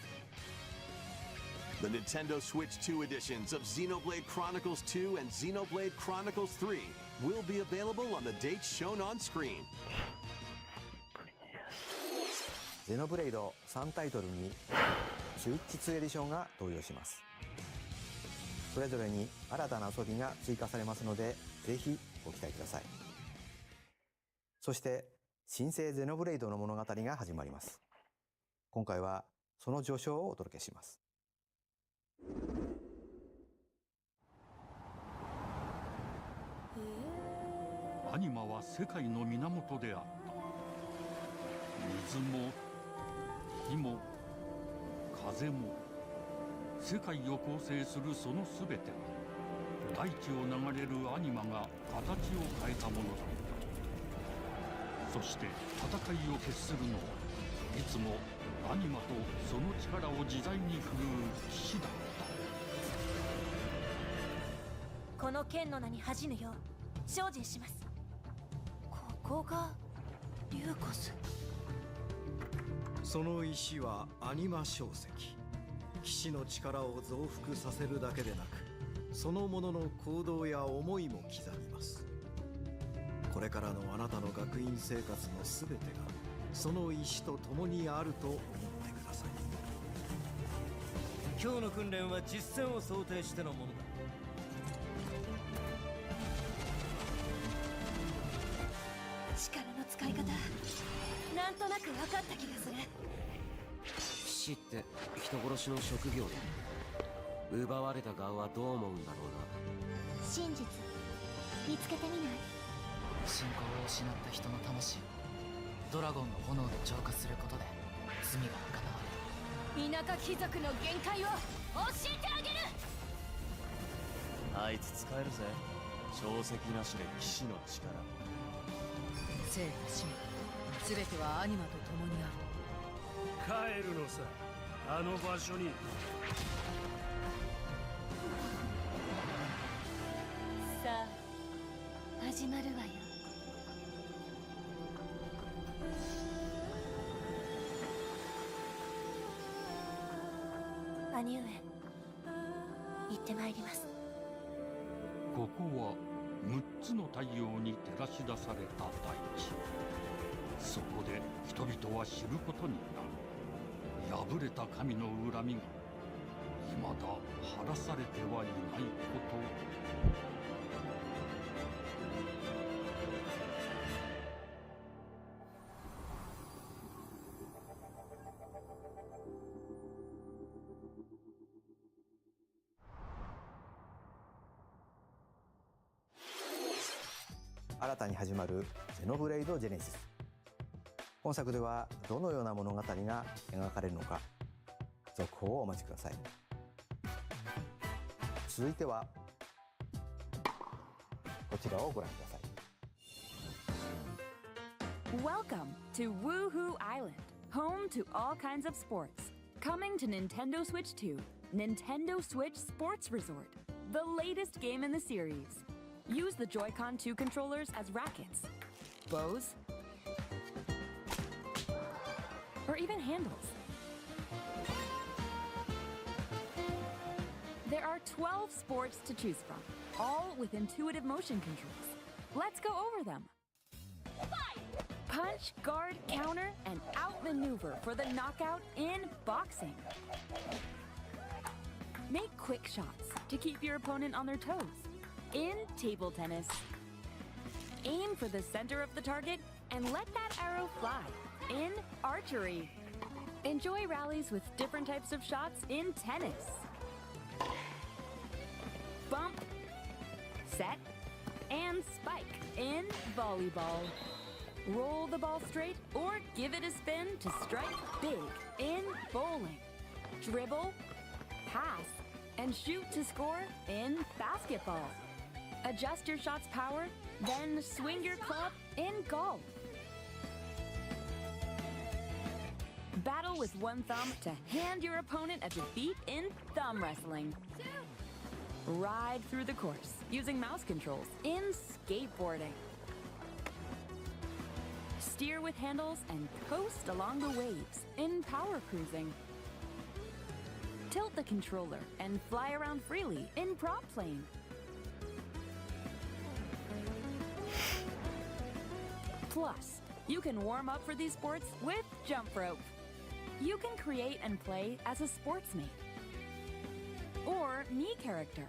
[SPEAKER 6] The Nintendo Switch 2 editions of Xenoblade Chronicles 2 and Xenoblade Chronicles 3 will be available on the dates shown on screen.
[SPEAKER 7] ゼノブレイド3タイトルにスイッチ2エディションが登場します。それぞれに新たな遊びが追加されますので、ぜひご期待ください。そして新生ゼノブレイドの物語が始まります。今回はその序章をお届けします。
[SPEAKER 14] アニマは世界の源であった。水も火も風も世界を構成するそのすべては大地を流れるアニマが形を変えたものだった。そして戦いを決するのはいつもアニマとその力を自在に振るう騎士だった。
[SPEAKER 9] この剣の名に恥じぬよう精進します。ここがリューコス。
[SPEAKER 15] その石はアニマ晶石。騎士の力を増幅させるだけでなく、そのものの行動や思いも刻みます。これからのあなたの学院生活のすべてがその石と共にあると思ってください。
[SPEAKER 16] 今日の訓練は実戦を想定してのものだ。
[SPEAKER 9] 力の使い方、なんとなく分かった気がする。
[SPEAKER 8] 騎士って人殺しの職業だ。奪われた側はどう思うんだろうな。
[SPEAKER 11] 真実見つけてみない？
[SPEAKER 17] 信仰を失った人の魂をドラゴンの炎で浄化することで罪が贖われる。
[SPEAKER 9] 田舎貴族の限界を教えてあげる。
[SPEAKER 13] あいつ使えるぜ。証石なしで騎士の力。
[SPEAKER 10] 生と死も全てはアニマと共にある。
[SPEAKER 18] 帰るのさ、あの場所に。
[SPEAKER 9] さあ始まるわよ。兄上、行ってまいります。
[SPEAKER 14] ここは6つの太陽に照らし出された大地。そこで人々は知ることになる。敗れた神の恨みが未だ晴らされてはいないこと。
[SPEAKER 7] 新たに始まるゼノブレイド・ジェネシス。本作ではどのような物語が描かれるのか、続報をお待ちください。続いてはこちらをご覧ください。
[SPEAKER 19] Welcome to Woohoo Island, home to all kinds of sports. Coming to Nintendo Switch 2, Nintendo Switch Sports Resort, the latest game in the series. Use the Joy-Con 2 controllers as rackets, bows, or even handles. There are 12 sports to choose from, all with intuitive motion controls. Let's go over them. Punch, guard, counter, and outmaneuver for the knockout in boxing. Make quick shots to keep your opponent on their toes in table tennis. Aim for the center of the target and let that arrow fly in archery. Enjoy rallies with different types of shots in tennis. Bump, set, and spike in volleyball. Roll the ball straight or give it a spin to strike big in bowling. Dribble, pass, and shoot to score in basketball. Adjust your shot's power, then swing your club in golf. Battle with one thumb to hand your opponent a defeat in thumb wrestling. Ride through the course using mouse controls in skateboarding. Steer with handles and coast along the waves in power cruising. Tilt the controller and fly around freely in prop plane. Plus, you can warm up for these sports with jump rope. You can create and play as a sportsmate or Mii character.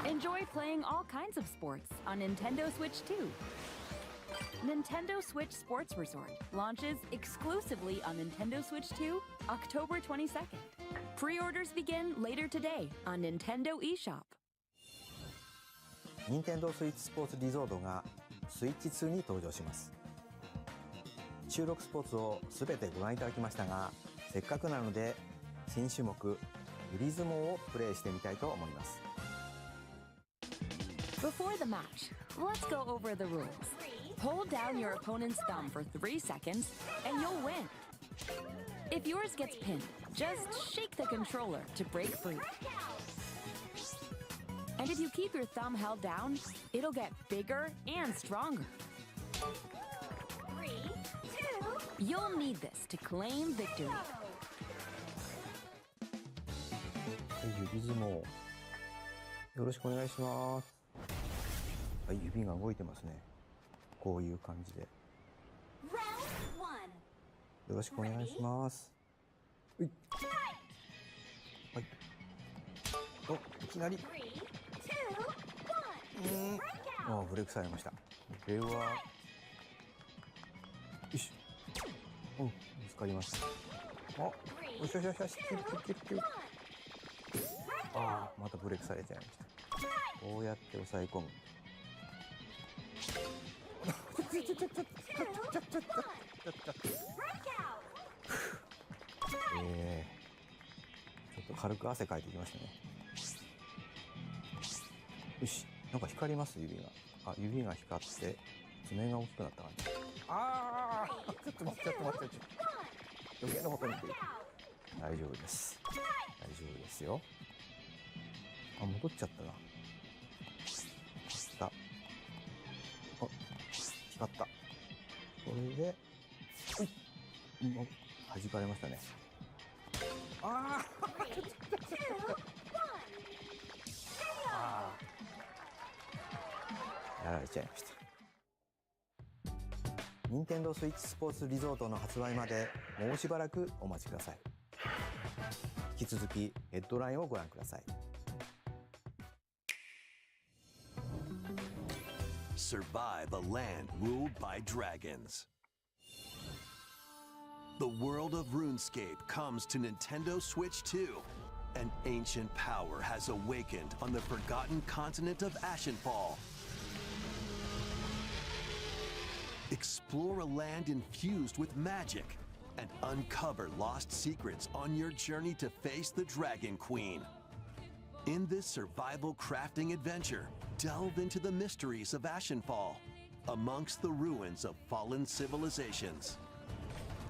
[SPEAKER 19] Enjoy playing all kinds of sports on Nintendo Switch 2. Nintendo Switch Sports Resort launches exclusively on Nintendo Switch 2, October 22nd. Pre-orders begin later today on Nintendo eShop.
[SPEAKER 7] 任天堂スイッチスポーツリゾートがスイッチ2に登場します。収録スポーツをすべてご覧いただきましたが、せっかくなので新種目グリズモをプレイしてみたいと思います。
[SPEAKER 19] Before the match, let's go over the rules. Hold down your opponent's thumb for 3 seconds, and you'll win. If yours gets pinned, just shake the controller to break free. And if you keep your thumb held down, it'll get bigger and stronger.
[SPEAKER 11] 3, 2,
[SPEAKER 19] You'll need this to claim victory.
[SPEAKER 7] 指相撲よろしくお願いします。はい、指が動いてますね。こういう感じで。よろしくお願いします。はい。はい。お、いきなり。あ、ブレークされました。これは。よし。うん、見つかりました。あ、よしよしよしよし、キュッ。ああ、またブレークされちゃいました。こうやって押さえ込む。ちょっと軽く汗かいてきましたね。よし、なんか光ります指が。あ、指が光って爪が大きくなった感じ。ああ、ちょっと待って。余計なことにっている。大丈夫です。大丈夫ですよ。あ、戻っちゃったな。光った。これで、弾かれましたね。ああ、やられちゃいました。任天堂スイッチスポーツリゾートの発売までもうしばらくお待ちください。引き続きヘッドラインをご覧ください。
[SPEAKER 6] Survive a land ruled by dragons. The world of RuneScape comes to Nintendo Switch 2. An ancient power has awakened on the forgotten continent of Ashenfall. Explore a land infused with magic and uncover lost secrets on your journey to face the Dragon Queen. In this survival crafting adventure, delve into the mysteries of Ashenfall, amongst the ruins of fallen civilizations.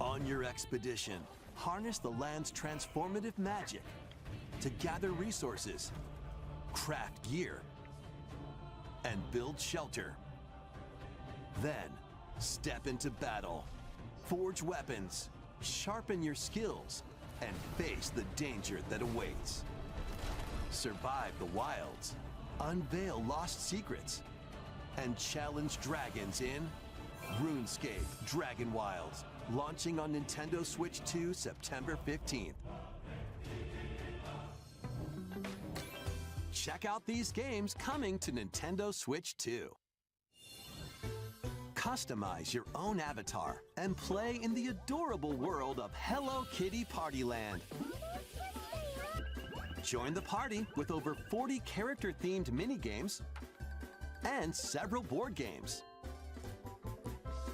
[SPEAKER 6] On your expedition, harness the land's transformative magic to gather resources, craft gear, and build shelter. Then, step into battle, forge weapons, sharpen your skills, and face the danger that awaits. Survive the wilds, unveil lost secrets, and challenge dragons in RuneScape Dragon Wilds, launching on Nintendo Switch 2 September 15th. Check out these games coming to Nintendo Switch 2. Customize your own avatar and play in the adorable world of Hello Kitty Party Land. Join the party with over 40 character-themed minigames and several board games.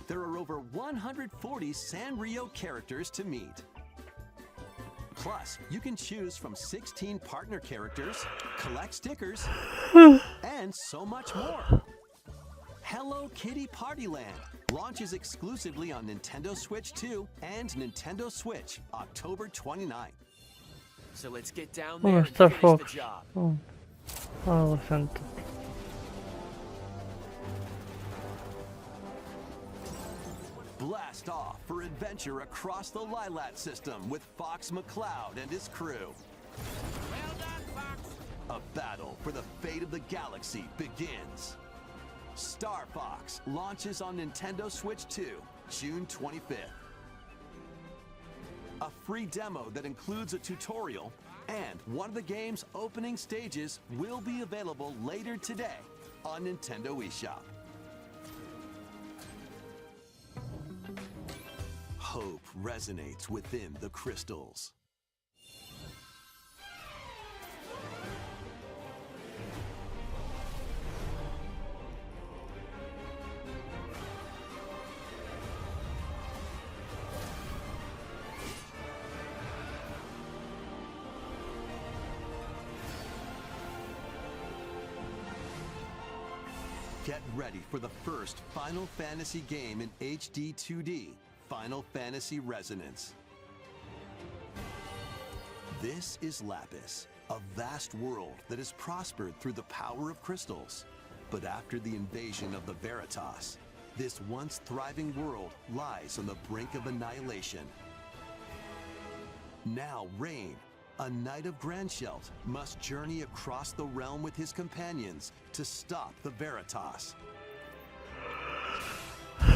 [SPEAKER 6] There are over 140 Sanrio characters to meet. Plus, you can choose from 16 partner characters, collect stickers, and so much more. Hello Kitty Party Land launches exclusively on Nintendo Switch 2 and Nintendo Switch October 29th.
[SPEAKER 13] So let's get down there and
[SPEAKER 2] Star
[SPEAKER 13] finish
[SPEAKER 2] Fox.
[SPEAKER 13] the job.
[SPEAKER 2] Lo siento.
[SPEAKER 6] Blast off for adventure across the Lylat system with Fox McCloud and his crew.
[SPEAKER 5] Well done, Fox.
[SPEAKER 6] A battle for the fate of the galaxy begins. Star Fox launches on Nintendo Switch 2, June 25th. A free demo that includes a tutorial and one of the game's opening stages will be available later today on Nintendo eShop. Hope resonates within the crystals. Get ready for the first Final Fantasy game in HD 2D, Final Fantasy Resonance. This is Lapis, a vast world that has prospered through the power of crystals. But after the invasion of the Veritas, this once thriving world lies on the brink of annihilation. Now Rain, a knight of Grandshelt, must journey across the realm with his companions to stop the Veritas.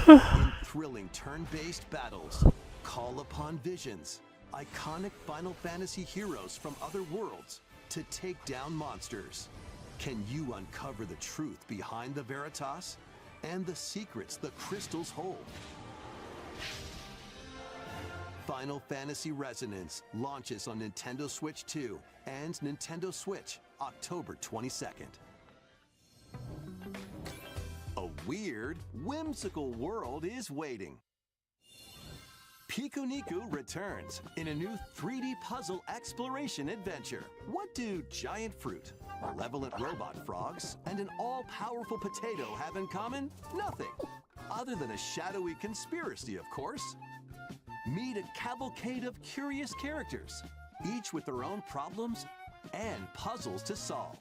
[SPEAKER 6] In thrilling turn-based battles, call upon visions, iconic Final Fantasy heroes from other worlds to take down monsters. Can you uncover the truth behind the Veritas and the secrets the crystals hold? Final Fantasy Resonance launches on Nintendo Switch 2 and Nintendo Switch October 22nd. A weird, whimsical world is waiting. Pikuniku returns in a new 3D puzzle exploration adventure. What do giant fruit, malevolent robot frogs, and an all-powerful potato have in common? Nothing. Other than a shadowy conspiracy, of course. Meet a cavalcade of curious characters, each with their own problems and puzzles to solve.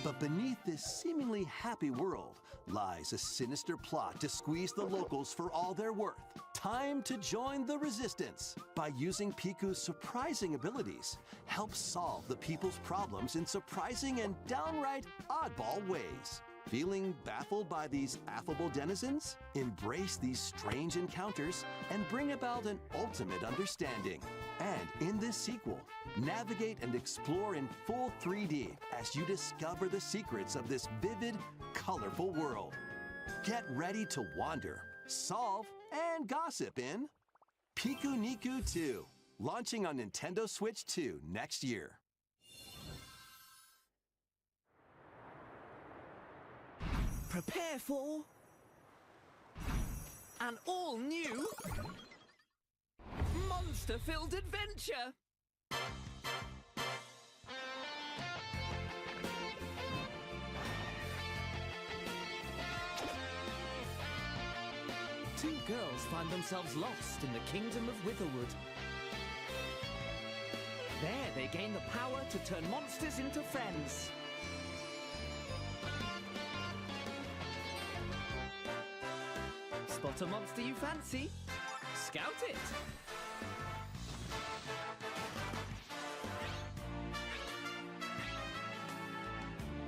[SPEAKER 6] But beneath this seemingly happy world lies a sinister plot to squeeze the locals for all they're worth. Time to join the resistance. By using Piku's surprising abilities, help solve the people's problems in surprising and downright oddball ways. Feeling baffled by these affable denizens? Embrace these strange encounters and bring about an ultimate understanding. And in this sequel, navigate and explore in full 3D as you discover the secrets of this vivid, colorful world. Get ready to wander, solve, and gossip in Pikuniku 2, launching on Nintendo Switch 2 next year.
[SPEAKER 20] Prepare for an all-new monster-filled adventure! Two girls find themselves lost in the kingdom of Witherwood. There they gain the power to turn monsters into friends. Spot a monster you fancy? Scout it!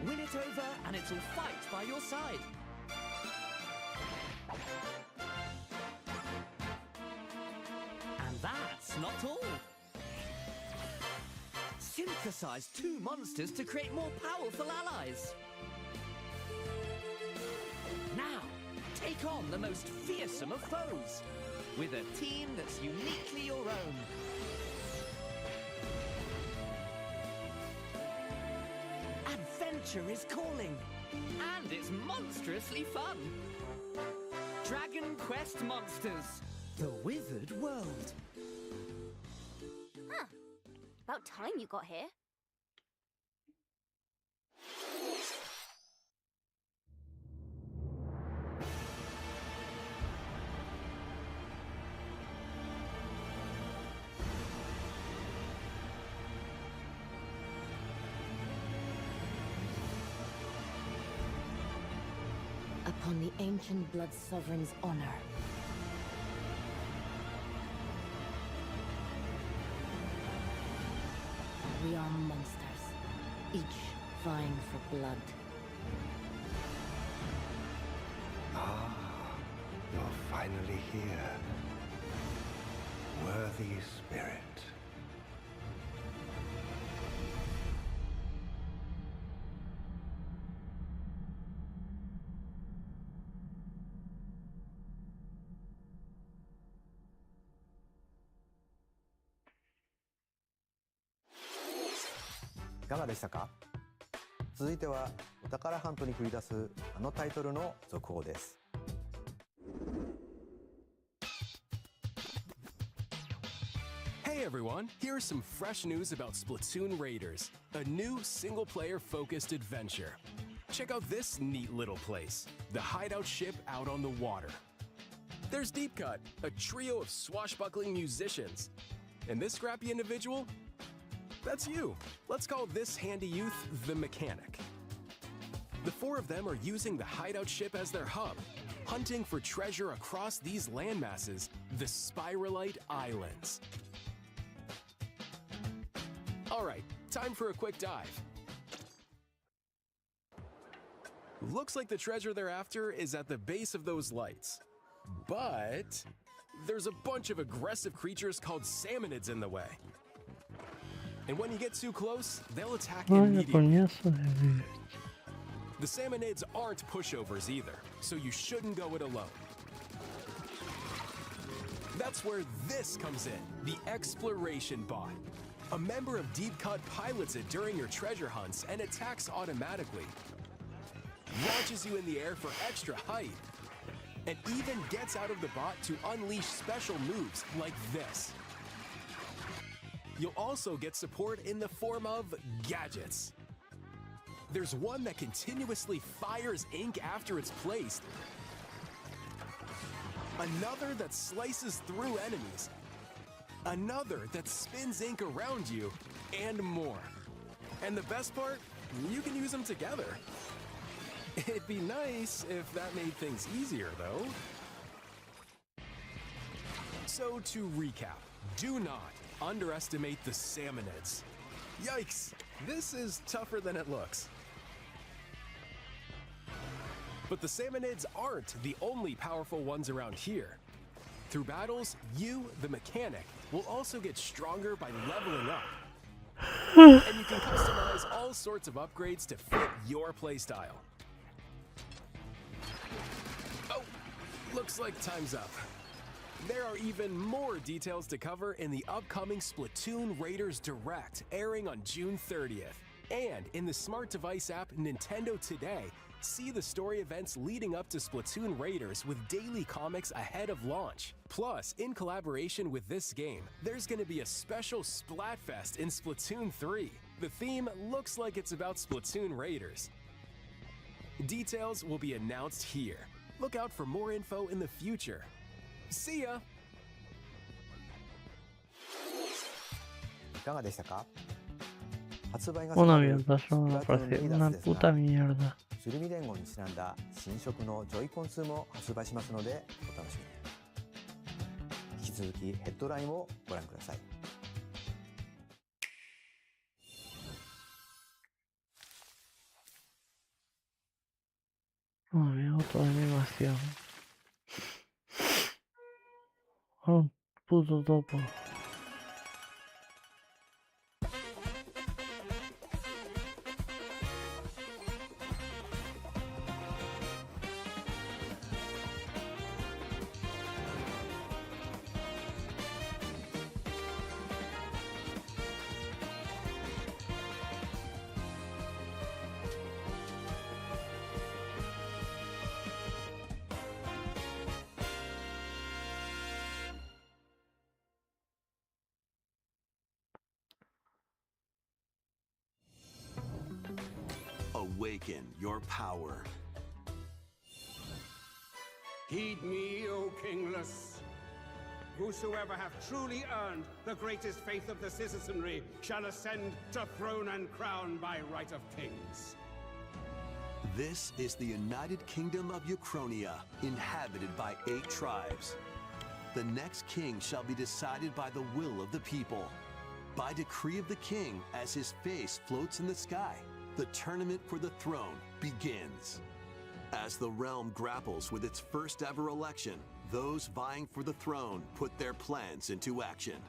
[SPEAKER 20] Win it over and it'll fight by your side. And that's not all. Synthesize two monsters to create more powerful allies. Now, take on the most fearsome of foes, with a team that's uniquely your own. Adventure is calling, and it's monstrously fun. Dragon Quest Monsters, the Withered World.
[SPEAKER 21] Huh. About time you got here.
[SPEAKER 22] A
[SPEAKER 3] upon the ancient blood sovereign's honor. We are monsters, each vying for blood.
[SPEAKER 12] Ah, you're finally here. Worthy spirit.
[SPEAKER 7] いかがでしたか？続いてはお宝ハントに繰り出すあのタイトルの続報です。
[SPEAKER 22] Hey everyone, here's some fresh news about Splatoon Raiders, a new single-player focused adventure. Check out this neat little place, the hideout ship out on the water. There's Deep Cut, a trio of swashbuckling musicians. And this scrappy individual? That's you. Let's call this handy youth the Mechanic. The four of them are using the hideout ship as their hub, hunting for treasure across these landmasses, the Spiralite Islands. Alright, time for a quick dive. Looks like the treasure they're after is at the base of those lights. But there's a bunch of aggressive creatures called salmonids in the way. And when you get too close, they'll attack immediately. The salmonids aren't pushovers either, so you shouldn't go it alone. That's where this comes in, the Exploration Bot. A member of Deep Cut pilots it during your treasure hunts and attacks automatically. Launches you in the air for extra height. And even gets out of the bot to unleash special moves like this. You'll also get support in the form of gadgets. There's one that continuously fires ink after it's placed. Another that slices through enemies. Another that spins ink around you, and more. And the best part, you can use them together. It'd be nice if that made things easier, though. So to recap, do not underestimate the salmonids. Yikes, this is tougher than it looks. But the salmonids aren't the only powerful ones around here. Through battles, you, the Mechanic, will also get stronger by leveling up. And you can customize all sorts of upgrades to fit your playstyle. Oh, looks like time's up. There are even more details to cover in the upcoming Splatoon Raiders Direct, airing on June 30th. And in the smart device app Nintendo Today, see the story events leading up to Splatoon Raiders with daily comics ahead of launch. Plus, in collaboration with this game, there's gonna be a special Splatfest in Splatoon 3. The theme looks like it's about Splatoon Raiders. Details will be announced here. Look out for more info in the future. See ya!
[SPEAKER 7] いかがでしたか？発売が
[SPEAKER 2] Una
[SPEAKER 7] 迫る
[SPEAKER 2] mierda, son una
[SPEAKER 7] スプラトゥーンレイダー
[SPEAKER 2] una
[SPEAKER 7] ズです
[SPEAKER 2] puta
[SPEAKER 7] が、
[SPEAKER 2] mierda.
[SPEAKER 7] シュルミ連合にちなんだ新色のジョイコン2も発売しますのでお楽しみに。引き続きヘッドラインをご覧ください。
[SPEAKER 2] Oh, mira, otra animación. Un puto topo.
[SPEAKER 6] Awaken your power.
[SPEAKER 18] Heed me, O kingless. Whosoever hath truly earned the greatest faith of the citizenry shall ascend to throne and crown by right of kings.
[SPEAKER 6] This is the United Kingdom of Uchronia, inhabited by 8 tribes. The next king shall be decided by the will of the people. By decree of the king, as his face floats in the sky, the tournament for the throne begins. As the realm grapples with its first ever election, those vying for the throne put their plans into action.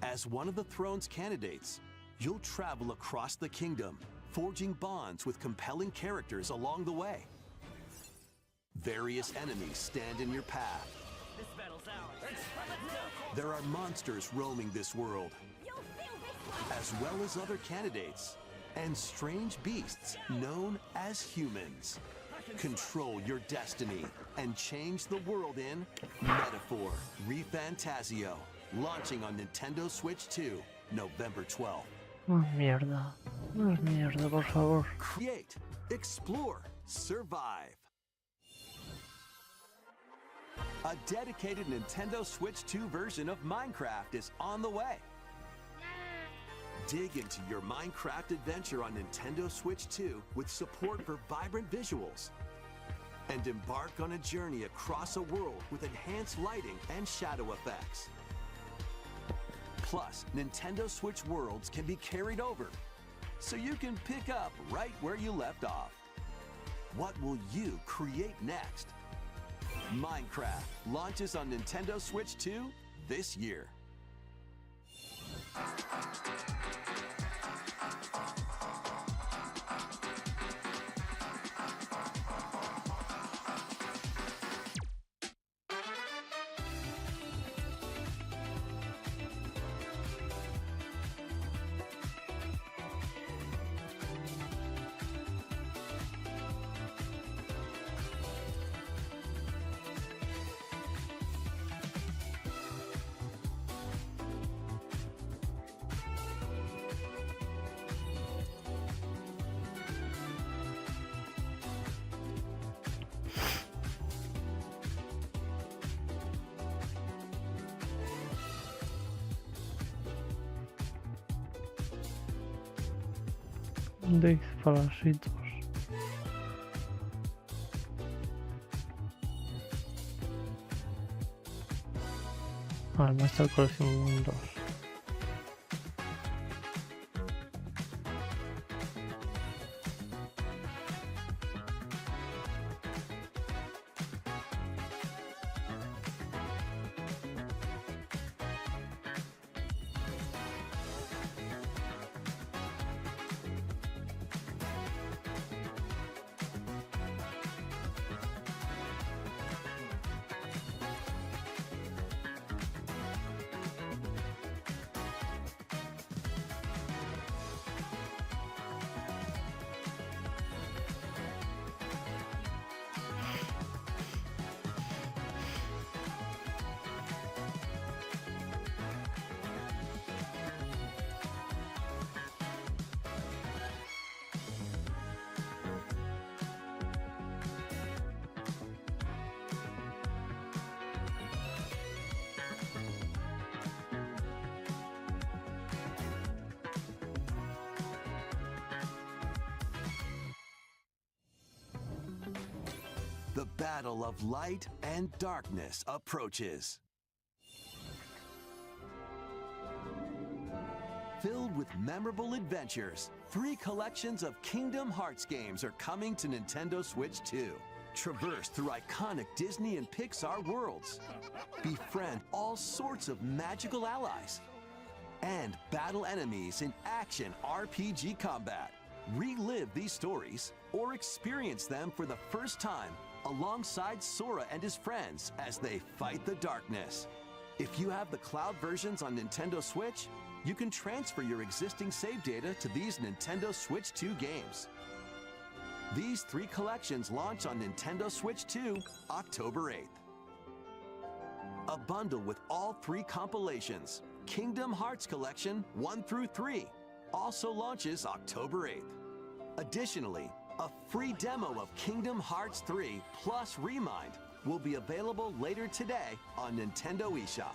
[SPEAKER 6] As one of the throne's candidates, you'll travel across the kingdom, forging bonds with compelling characters along the way. Various enemies stand in your path.
[SPEAKER 16] This battle's ours.
[SPEAKER 6] There are monsters roaming this world, as well as other candidates, and strange beasts known as humans. Control your destiny and change the world in Metaphor ReFantazio, launching on Nintendo Switch 2, November 12th.
[SPEAKER 2] Más mierda, por favor.
[SPEAKER 6] Create, explore, survive. A dedicated Nintendo Switch 2 version of Minecraft is on the way. Dig into your Minecraft adventure on Nintendo Switch 2 with support for vibrant visuals. And embark on a journey across a world with enhanced lighting and shadow effects. Plus, Nintendo Switch Worlds can be carried over, so you can pick up right where you left off. What will you create next? Minecraft launches on Nintendo Switch 2 this year.
[SPEAKER 2] De parásitos. Master Collection 2. The battle of light and darkness approaches. Filled with memorable adventures, 3 collections of Kingdom Hearts games are coming to Nintendo Switch 2. Traverse through iconic Disney and Pixar worlds. Befriend all sorts of magical allies. And battle enemies in action RPG combat. Relive these stories or experience them for the first time alongside Sora and his friends as they fight the darkness. If you have the cloud versions on Nintendo Switch, you can transfer your existing save data to these Nintendo Switch 2 games. These 3 collections launch on Nintendo Switch 2, October 8th. A bundle with all 3 compilations, Kingdom Hearts Collection 1 through 3, also launches October 8th. Additionally, a free demo of Kingdom Hearts 3 plus Remind will be available later today on Nintendo eShop.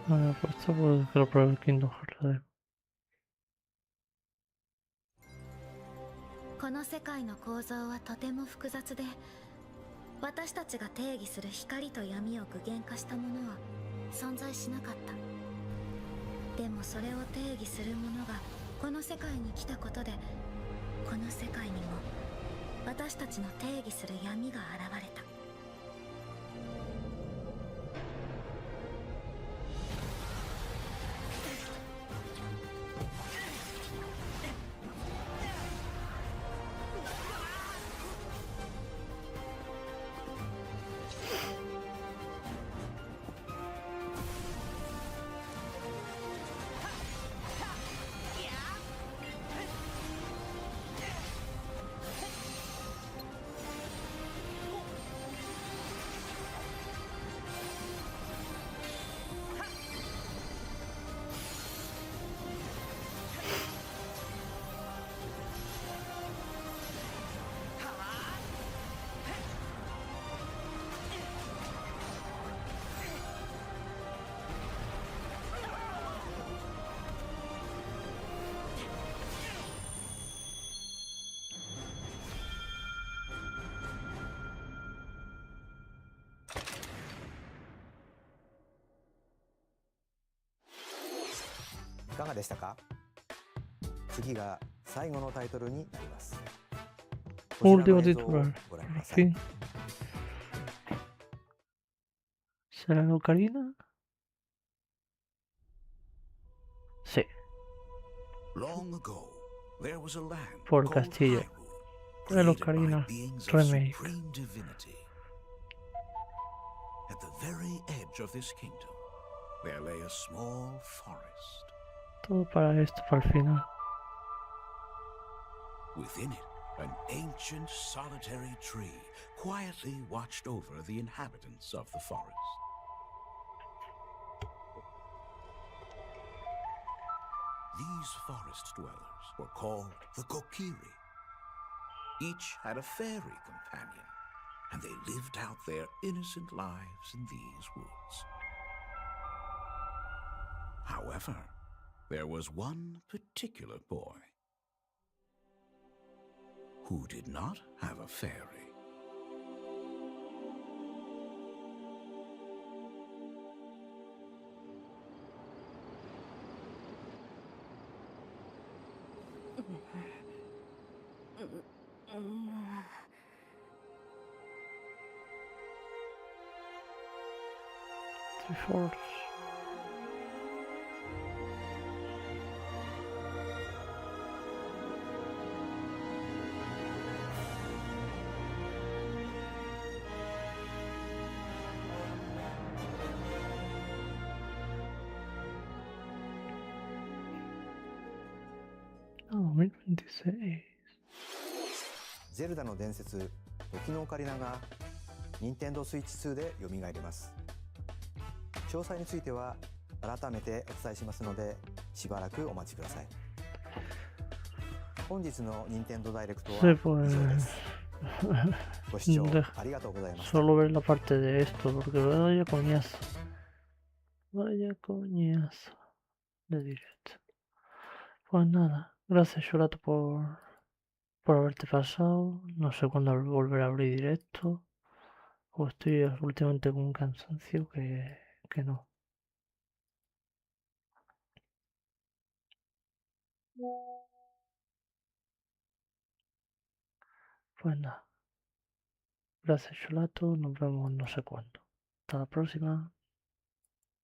[SPEAKER 2] Pues esto puede que lo pruebe el Kingdom Hearts.
[SPEAKER 11] この世界の構造はとても複雑で、私たちが定義する光と闇を具現化したものは存在しなかった。でもそれを定義するものがこの世界に来たことで、この世界にも私たちの定義する闇が現れた。
[SPEAKER 7] いかがでしたか？次が最後のタイトルになります。こちらの映像をご覧ください。
[SPEAKER 1] ¿Será la ocarina? Sí.
[SPEAKER 12] Long ago, there was a land
[SPEAKER 1] Por
[SPEAKER 12] called
[SPEAKER 1] Castillo.
[SPEAKER 12] Hyrule,
[SPEAKER 1] La
[SPEAKER 12] created by
[SPEAKER 1] ocarina
[SPEAKER 12] beings of
[SPEAKER 1] remake.
[SPEAKER 12] supreme divinity. At the very edge of this kingdom, there lay a small forest.
[SPEAKER 1] Todo para esto, para el final.
[SPEAKER 12] Within it, an ancient solitary tree quietly watched over the inhabitants of the forest. These forest dwellers were called the Kokiri. Each had a fairy companion, and they lived out their innocent lives in these woods. However, there was one particular boy who did not have a fairy.
[SPEAKER 1] Triforce. Ah, 2026.
[SPEAKER 7] ゼルダの伝説、時のオカリナが任天堂スイッチ2で蘇ります。詳細については改めてお伝えしますので、しばらくお待ちください。本日の任天堂ダイレクトは以上です。ご視聴ありがとうございました。
[SPEAKER 1] Solo ver la parte de esto, porque vaya coñazo. Vaya coñazo de directo. Pues nada, gracias Shurato por haberte pasado. No sé cuándo volver a abrir directo. O estoy últimamente con un cansancio que no. Pues nada. Gracias Shurato, nos vemos no sé cuándo. Hasta la próxima.